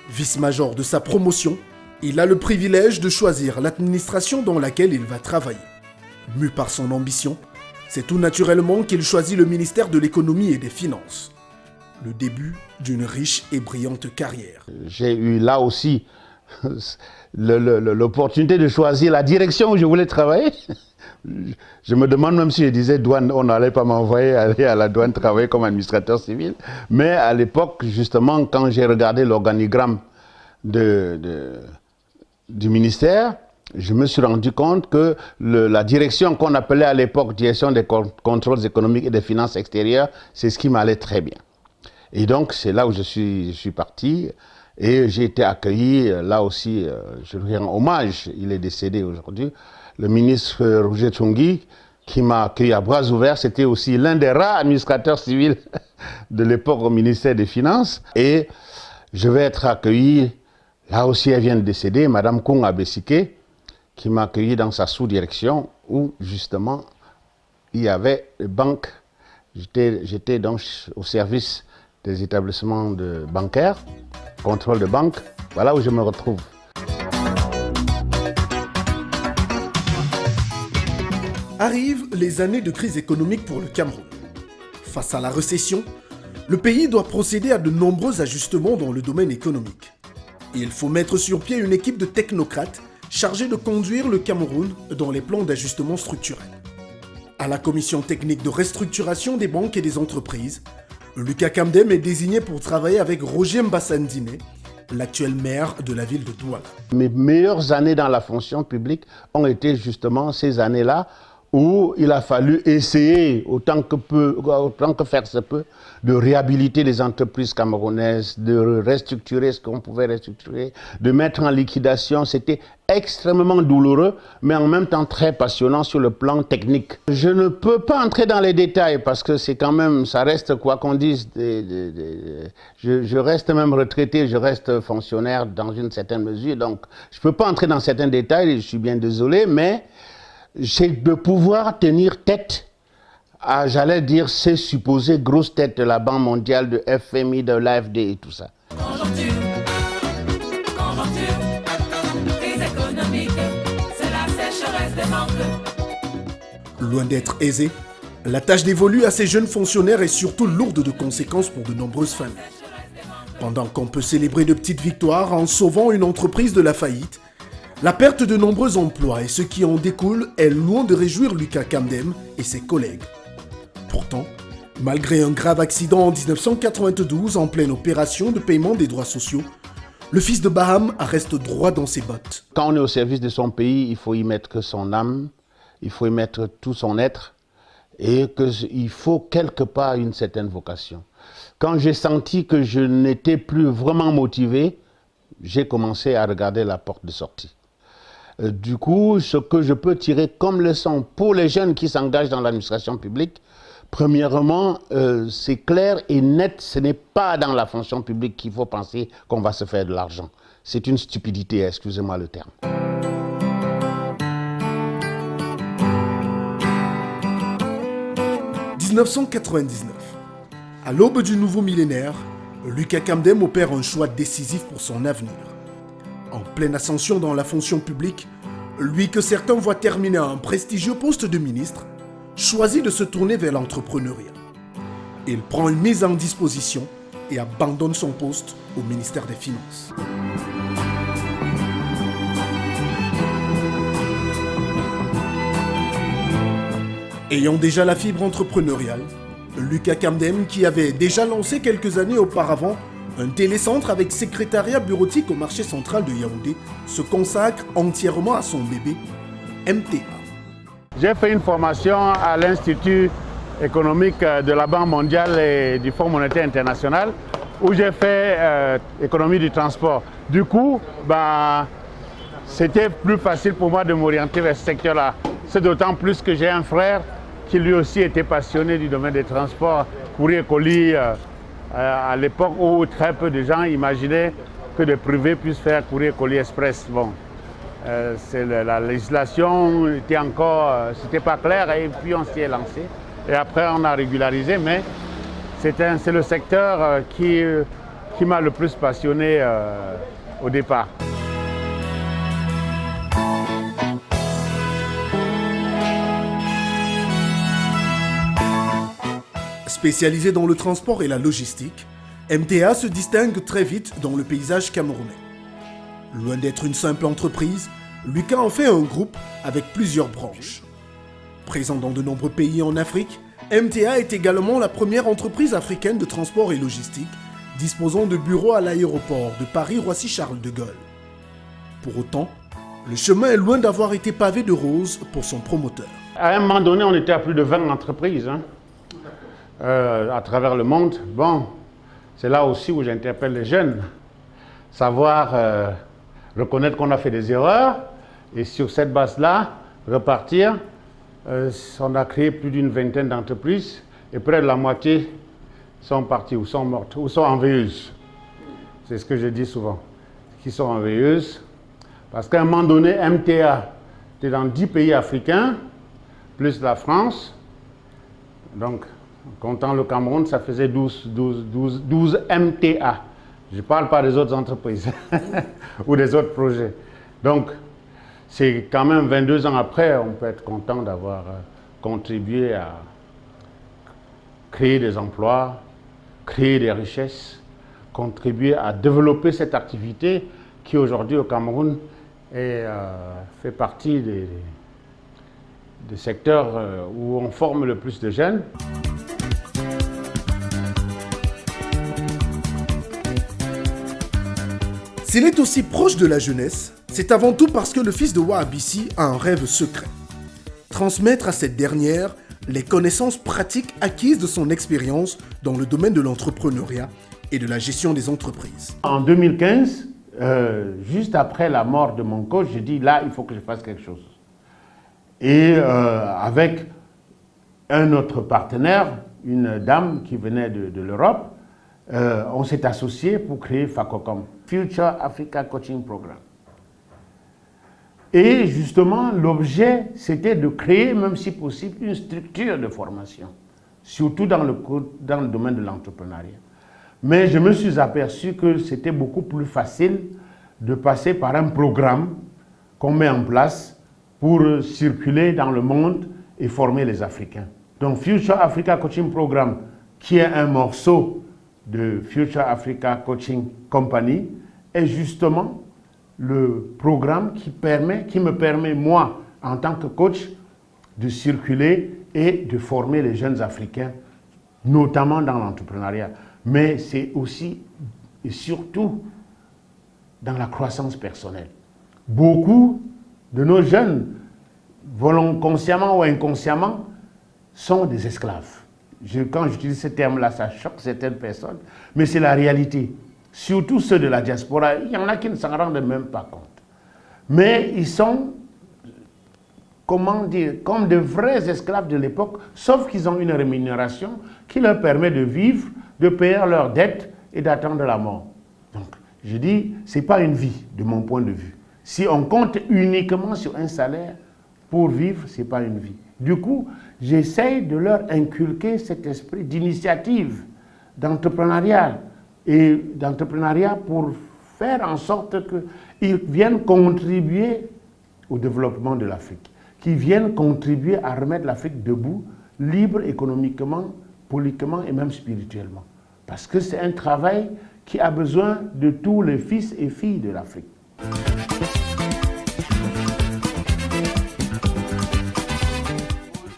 Vice-major de sa promotion, il a le privilège de choisir l'administration dans laquelle il va travailler. Mu par son ambition, c'est tout naturellement qu'il choisit le ministère de l'économie et des finances. Le début d'une riche et brillante carrière.
J'ai eu là aussi l'opportunité de choisir la direction où je voulais travailler. je me demande même si je disais douane, on n'allait pas m'envoyer aller à la douane travailler comme administrateur civil. Mais à l'époque, justement, quand j'ai regardé l'organigramme du ministère, je me suis rendu compte que la direction qu'on appelait à l'époque direction des contrôles économiques et des finances extérieures, c'est ce qui m'allait très bien. Et donc, c'est là où je suis parti. Et j'ai été accueilli, là aussi, je lui rends hommage, il est décédé aujourd'hui, le ministre Roger Tchongi, qui m'a accueilli à bras ouverts. C'était aussi l'un des rares administrateurs civils de l'époque au ministère des Finances. Et je vais être accueilli, là aussi elle vient de décéder, Madame Kung Abesike, qui m'a accueilli dans sa sous-direction, où justement, il y avait les banques. J'étais donc au service des établissements bancaires, contrôle de banque, voilà où je me retrouve.
Arrivent les années de crise économique pour le Cameroun. Face à la récession, le pays doit procéder à de nombreux ajustements dans le domaine économique. Il faut mettre sur pied une équipe de technocrates chargée de conduire le Cameroun dans les plans d'ajustement structurel. À la commission technique de restructuration des banques et des entreprises, Lucas Kamdem est désigné pour travailler avec Roger Mbassandine, l'actuel maire de la ville de Douala.
Mes meilleures années dans la fonction publique ont été justement ces années-là où il a fallu essayer, autant que faire se peut, de réhabiliter les entreprises camerounaises, de restructurer ce qu'on pouvait restructurer, de mettre en liquidation. C'était extrêmement douloureux, mais en même temps très passionnant sur le plan technique. Je ne peux pas entrer dans les détails parce que c'est quand même, ça reste quoi qu'on dise, je reste même retraité, je reste fonctionnaire dans une certaine mesure, donc je ne peux pas entrer dans certains détails, je suis bien désolé, mais c'est de pouvoir tenir tête à, j'allais dire, ces supposées grosses têtes de la Banque mondiale, de FMI, de l'AFD et tout ça.
Conjoncture, crise économique, c'est la sécheresse des manques.
Loin d'être aisée, la tâche dévolue à ces jeunes fonctionnaires est surtout lourde de conséquences pour de nombreuses familles. Pendant qu'on peut célébrer de petites victoires en sauvant une entreprise de la faillite, la perte de nombreux emplois et ce qui en découle est loin de réjouir Lucas Kamdem et ses collègues. Pourtant, malgré un grave accident en 1992 en pleine opération de paiement des droits sociaux, le fils de Baham reste droit dans ses bottes.
Quand on est au service de son pays, il faut y mettre son âme, il faut y mettre tout son être et qu'il faut quelque part une certaine vocation. Quand j'ai senti que je n'étais plus vraiment motivé, j'ai commencé à regarder la porte de sortie. Du coup, ce que je peux tirer comme leçon pour les jeunes qui s'engagent dans l'administration publique, premièrement, c'est clair et net, ce n'est pas dans la fonction publique qu'il faut penser qu'on va se faire de l'argent. C'est une stupidité, excusez-moi le terme.
« 1999. À l'aube du nouveau millénaire, Lucas Kamdem opère un choix décisif pour son avenir. En pleine ascension dans la fonction publique, lui que certains voient terminer un prestigieux poste de ministre, choisit de se tourner vers l'entrepreneuriat. Il prend une mise en disposition et abandonne son poste au ministère des Finances. Ayant déjà la fibre entrepreneuriale, Lucas Kamdem, qui avait déjà lancé quelques années auparavant un télécentre avec secrétariat bureautique au marché central de Yaoundé, se consacre entièrement à son bébé, MTA.
J'ai fait une formation à l'Institut économique de la Banque mondiale et du Fonds monétaire international, où j'ai fait économie du transport. Du coup, c'était plus facile pour moi de m'orienter vers ce secteur-là. C'est d'autant plus que j'ai un frère qui lui aussi était passionné du domaine des transports, courrier-colis, à l'époque où très peu de gens imaginaient que des privés puissent faire courrier-colis express. Bon, la législation était encore, c'était pas clair et puis on s'y est lancé. Et après on a régularisé, mais c'est le secteur qui m'a le plus passionné au départ.
Spécialisé dans le transport et la logistique, MTA se distingue très vite dans le paysage camerounais. Loin d'être une simple entreprise, Lucas en fait un groupe avec plusieurs branches. Présent dans de nombreux pays en Afrique, MTA est également la première entreprise africaine de transport et logistique disposant de bureaux à l'aéroport de Paris-Roissy-Charles de Gaulle. Pour autant, le chemin est loin d'avoir été pavé de roses pour son promoteur.
À un moment donné, on était à plus de 20 entreprises à travers le monde. Bon, c'est là aussi où j'interpelle les jeunes. Savoir reconnaître qu'on a fait des erreurs et sur cette base-là, repartir. On a créé plus d'une vingtaine d'entreprises et près de la moitié sont parties ou sont mortes ou sont en veilleuse. C'est ce que je dis souvent, qui sont en veilleuse. Parce qu'à un moment donné, MTA était dans 10 pays africains, plus la France. Donc, comptant le Cameroun, ça faisait 12 MTA. Je ne parle pas des autres entreprises ou des autres projets. Donc, c'est quand même 22 ans après, on peut être content d'avoir contribué à créer des emplois, créer des richesses, contribuer à développer cette activité qui aujourd'hui au Cameroun fait partie des secteurs où on forme le plus de jeunes.
S'il est aussi proche de la jeunesse, c'est avant tout parce que le fils de Wahabissi a un rêve secret. Transmettre à cette dernière les connaissances pratiques acquises de son expérience dans le domaine de l'entrepreneuriat et de la gestion des entreprises.
En 2015, juste après la mort de mon coach, j'ai dit là, il faut que je fasse quelque chose. Et avec un autre partenaire, une dame qui venait de l'Europe, on s'est associé pour créer FACOCOM, Future Africa Coaching Program. Et justement, l'objet, c'était de créer, même si possible, une structure de formation, surtout dans le domaine de l'entrepreneuriat. Mais je me suis aperçu que c'était beaucoup plus facile de passer par un programme qu'on met en place pour circuler dans le monde et former les Africains. Donc Future Africa Coaching Program, qui est un morceau de Future Africa Coaching Company, est justement le programme qui me permet, moi, en tant que coach, de circuler et de former les jeunes Africains, notamment dans l'entrepreneuriat. Mais c'est aussi et surtout dans la croissance personnelle. Beaucoup de nos jeunes, consciemment ou inconsciemment, sont des esclaves. Quand j'utilise ce terme-là, ça choque certaines personnes, mais c'est la réalité. Surtout ceux de la diaspora, il y en a qui ne s'en rendent même pas compte. Mais ils sont, comment dire, comme de vrais esclaves de l'époque, sauf qu'ils ont une rémunération qui leur permet de vivre, de payer leurs dettes et d'attendre la mort. Donc, je dis, ce n'est pas une vie, de mon point de vue. Si on compte uniquement sur un salaire pour vivre, ce n'est pas une vie. Du coup, j'essaye de leur inculquer cet esprit d'initiative, d'entrepreneuriat, et d'entrepreneuriat pour faire en sorte qu'ils viennent contribuer au développement de l'Afrique, qu'ils viennent contribuer à remettre l'Afrique debout, libre économiquement, politiquement et même spirituellement. Parce que c'est un travail qui a besoin de tous les fils et filles de l'Afrique.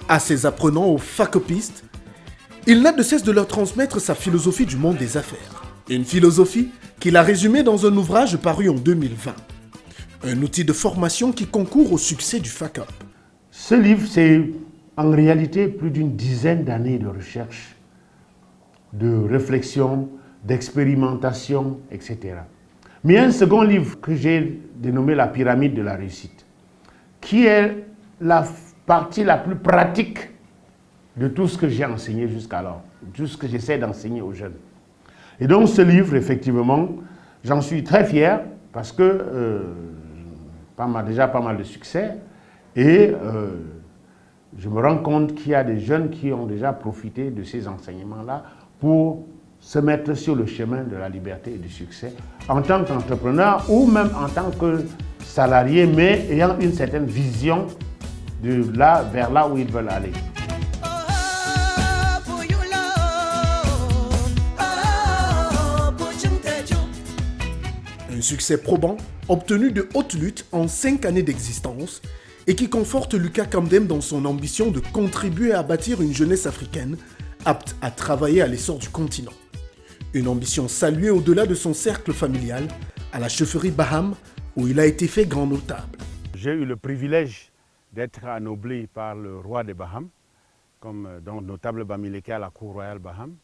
À ses apprenants aux facopistes, il n'a de cesse de leur transmettre sa philosophie du monde des affaires. Une philosophie qu'il a résumée dans un ouvrage paru en 2020. Un outil de formation qui concourt au succès du FACOP.
Ce livre, c'est en réalité plus d'une dizaine d'années de recherche, de réflexion, d'expérimentation, etc. Mais il y a un second livre que j'ai dénommé La pyramide de la réussite, qui est la partie la plus pratique de tout ce que j'ai enseigné jusqu'alors, tout ce que j'essaie d'enseigner aux jeunes. Et donc ce livre, effectivement, j'en suis très fier parce que déjà pas mal de succès et je me rends compte qu'il y a des jeunes qui ont déjà profité de ces enseignements-là pour se mettre sur le chemin de la liberté et du succès en tant qu'entrepreneur ou même en tant que salarié, mais ayant une certaine vision de là vers là où ils veulent aller.
Un succès probant, obtenu de haute lutte en 5 années d'existence et qui conforte Lucas Kamdem dans son ambition de contribuer à bâtir une jeunesse africaine apte à travailler à l'essor du continent. Une ambition saluée au-delà de son cercle familial, à la chefferie Baham, où il a été fait grand notable.
J'ai eu le privilège d'être anobli par le roi des Bahames, comme donc notable Bamileke à la cour royale Baham.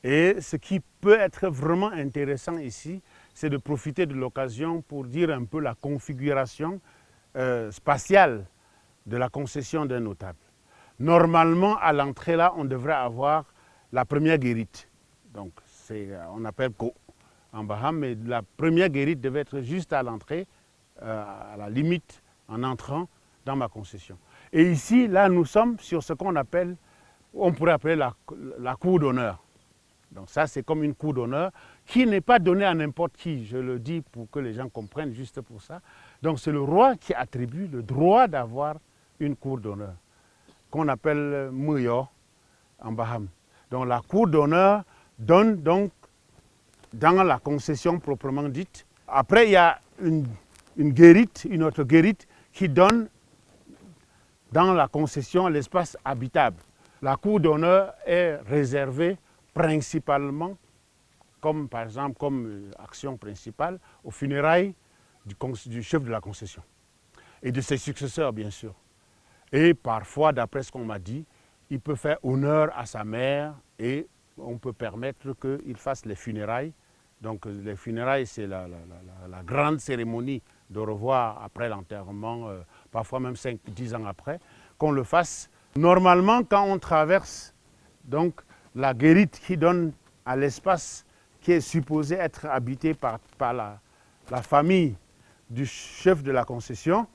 Et ce qui peut être vraiment intéressant ici, c'est de profiter de l'occasion pour dire un peu la configuration spatiale de la concession d'un notable. Normalement, à l'entrée là, on devrait avoir la première guérite. Donc, on appelle Ko en Baham, mais la première guérite devait être juste à l'entrée, à la limite, en entrant dans ma concession. Et ici, là, nous sommes sur ce qu'on appelle, on pourrait appeler la cour d'honneur. Donc ça, c'est comme une cour d'honneur qui n'est pas donnée à n'importe qui. Je le dis pour que les gens comprennent, juste pour ça. Donc c'est le roi qui attribue le droit d'avoir une cour d'honneur, qu'on appelle Muyo en Baham. Donc la cour d'honneur donne donc dans la concession proprement dite. Après, il y a une autre guérite qui donne dans la concession l'espace habitable. La cour d'honneur est réservée principalement, comme par exemple, comme action principale, aux funérailles du chef de la concession et de ses successeurs, bien sûr. Et parfois, d'après ce qu'on m'a dit, il peut faire honneur à sa mère et on peut permettre qu'il fasse les funérailles. Donc les funérailles, c'est la grande cérémonie de revoir après l'enterrement, parfois même 5-10 ans après, qu'on le fasse. Normalement, quand on traverse donc, la guérite qui donne à l'espace qui est supposé être habité par la famille du chef de la concession,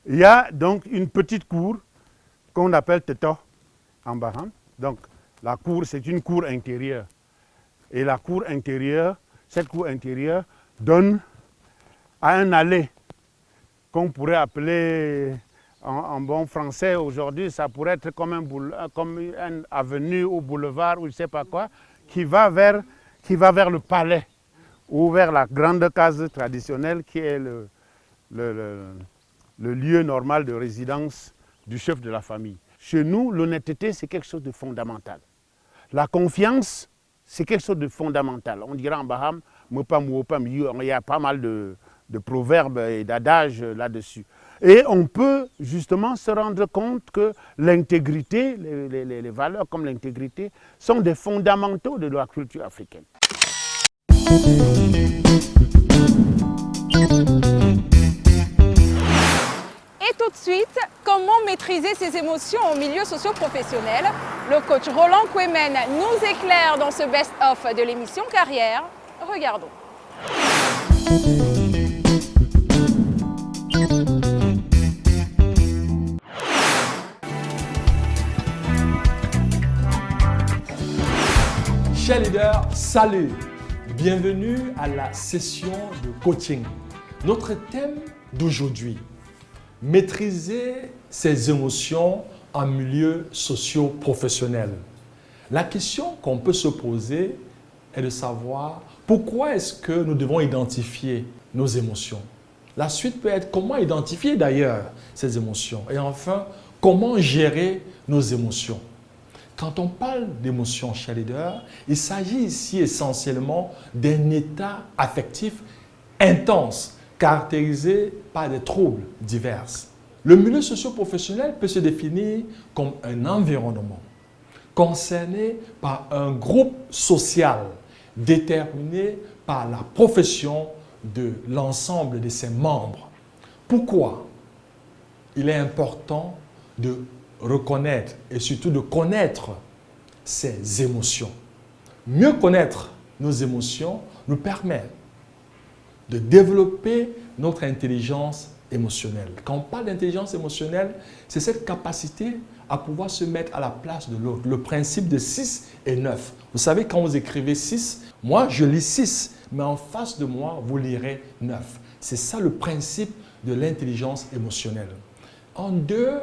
il y a donc une petite cour qu'on appelle Teto en Baham. Donc la cour, c'est une cour intérieure. Et la cour intérieure, cette cour intérieure donne à un allée qu'on pourrait appeler en bon français aujourd'hui, ça pourrait être comme une avenue ou boulevard ou je ne sais pas quoi, qui va vers le palais ou vers la grande case traditionnelle qui est le lieu normal de résidence du chef de la famille. Chez nous, l'honnêteté, c'est quelque chose de fondamental. La confiance, c'est quelque chose de fondamental. On dirait en Baham, il y a pas mal de proverbes et d'adages là-dessus. Et on peut justement se rendre compte que l'intégrité, les valeurs comme l'intégrité, sont des fondamentaux de la culture africaine.
Et tout de suite, comment maîtriser ses émotions au milieu socio-professionnel? Le coach Roland Kouemen nous éclaire dans ce best-of de l'émission Carrière. Regardons.
Chers leaders, salut! Bienvenue à la session de coaching. Notre thème d'aujourd'hui, maîtriser ses émotions en milieu socio-professionnel. La question qu'on peut se poser est de savoir pourquoi est-ce que nous devons identifier nos émotions. La suite peut être comment identifier d'ailleurs ces émotions. Et enfin, comment gérer nos émotions. Quand on parle d'émotions chez les leaders, il s'agit ici essentiellement d'un état affectif intense, caractérisé par des troubles divers. Le milieu socio-professionnel peut se définir comme un environnement concerné par un groupe social déterminé par la profession de l'ensemble de ses membres. Pourquoi il est important de reconnaître et surtout de connaître ses émotions. Mieux connaître nos émotions nous permet de développer notre intelligence émotionnelle. Quand on parle d'intelligence émotionnelle, c'est cette capacité à pouvoir se mettre à la place de l'autre. Le principe de 6 et 9. Vous savez, quand vous écrivez 6, moi je lis 6, mais en face de moi, vous lirez 9. C'est ça le principe de l'intelligence émotionnelle. En deux,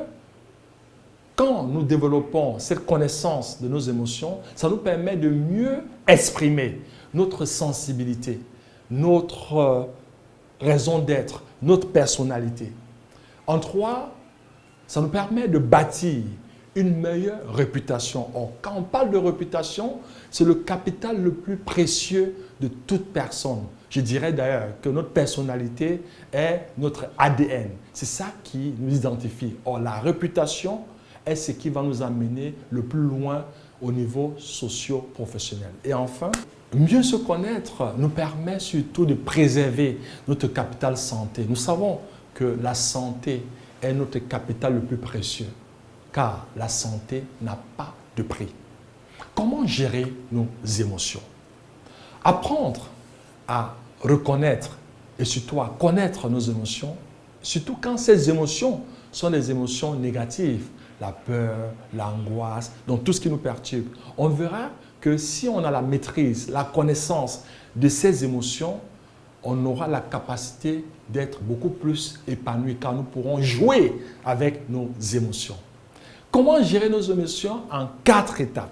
quand nous développons cette connaissance de nos émotions, ça nous permet de mieux exprimer notre sensibilité, notre raison d'être, notre personnalité. En trois, ça nous permet de bâtir une meilleure réputation. Or, quand on parle de réputation, c'est le capital le plus précieux de toute personne. Je dirais d'ailleurs que notre personnalité est notre ADN. C'est ça qui nous identifie. Or, la réputation est ce qui va nous amener le plus loin au niveau socio-professionnel. Et enfin, mieux se connaître nous permet surtout de préserver notre capital santé. Nous savons que la santé est notre capital le plus précieux, car la santé n'a pas de prix. Comment gérer nos émotions? Apprendre à reconnaître et surtout à connaître nos émotions, surtout quand ces émotions sont des émotions négatives, la peur, l'angoisse, donc tout ce qui nous perturbe. On verra que si on a la maîtrise, la connaissance de ces émotions, on aura la capacité d'être beaucoup plus épanoui car nous pourrons jouer avec nos émotions. Comment gérer nos émotions? En 4 étapes.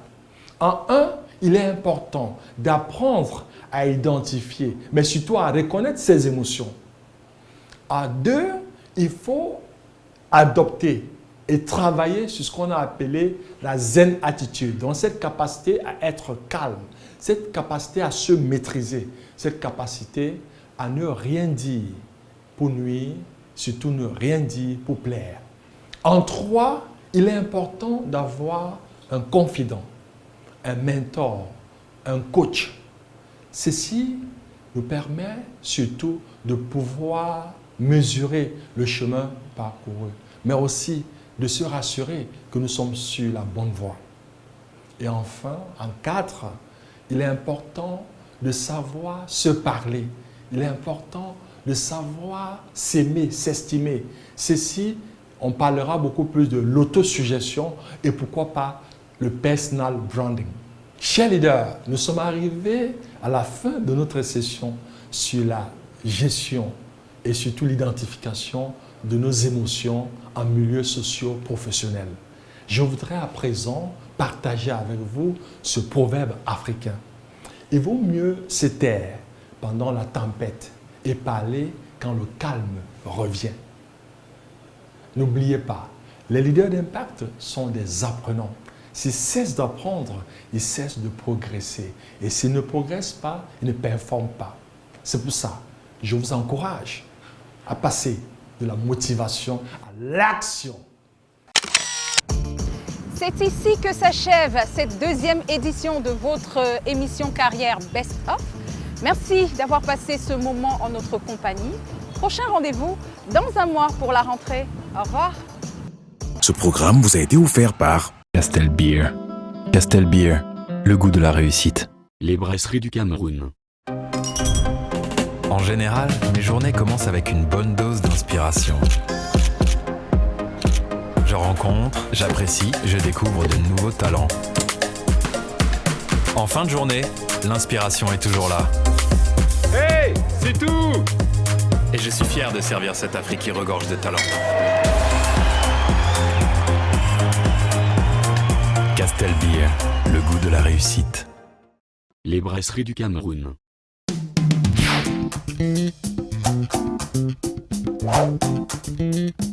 En 1, il est important d'apprendre à identifier, mais surtout à reconnaître ses émotions. En 2, il faut adopter et travailler sur ce qu'on a appelé la zen attitude. Donc cette capacité à être calme, cette capacité à se maîtriser, cette capacité à ne rien dire pour nuire, surtout ne rien dire pour plaire. En 3, il est important d'avoir un confident, un mentor, un coach. Ceci nous permet surtout de pouvoir mesurer le chemin parcouru, mais aussi de se rassurer que nous sommes sur la bonne voie. Et enfin, en 4, il est important de savoir se parler. Il est important de savoir s'aimer, s'estimer. Ceci, on parlera beaucoup plus de l'autosuggestion et pourquoi pas le personal branding. Chers leaders, nous sommes arrivés à la fin de notre session sur la gestion et surtout l'identification de nos émotions en milieu socio-professionnel. Je voudrais à présent partager avec vous ce proverbe africain. Il vaut mieux se taire pendant la tempête et parler quand le calme revient. N'oubliez pas, les leaders d'impact sont des apprenants. S'ils cessent d'apprendre, ils cessent de progresser. Et s'ils ne progressent pas, ils ne performent pas. C'est pour ça que je vous encourage à passer de la motivation à l'action.
C'est ici que s'achève cette 2e édition de votre émission Carrière Best Of. Merci d'avoir passé ce moment en notre compagnie. Prochain rendez-vous dans un mois pour la rentrée. Au revoir.
Ce programme vous a été offert par
Castel Beer. Castel Beer, le goût de la réussite.
Les brasseries du Cameroun.
En général, mes journées commencent avec une bonne dose d'inspiration. Je rencontre, j'apprécie, je découvre de nouveaux talents. En fin de journée, l'inspiration est toujours là.
Hey, c'est tout!
Et je suis fier de servir cette Afrique qui regorge de talent. Castel Beer, le goût de la réussite.
Les brasseries du Cameroun.
Thank you.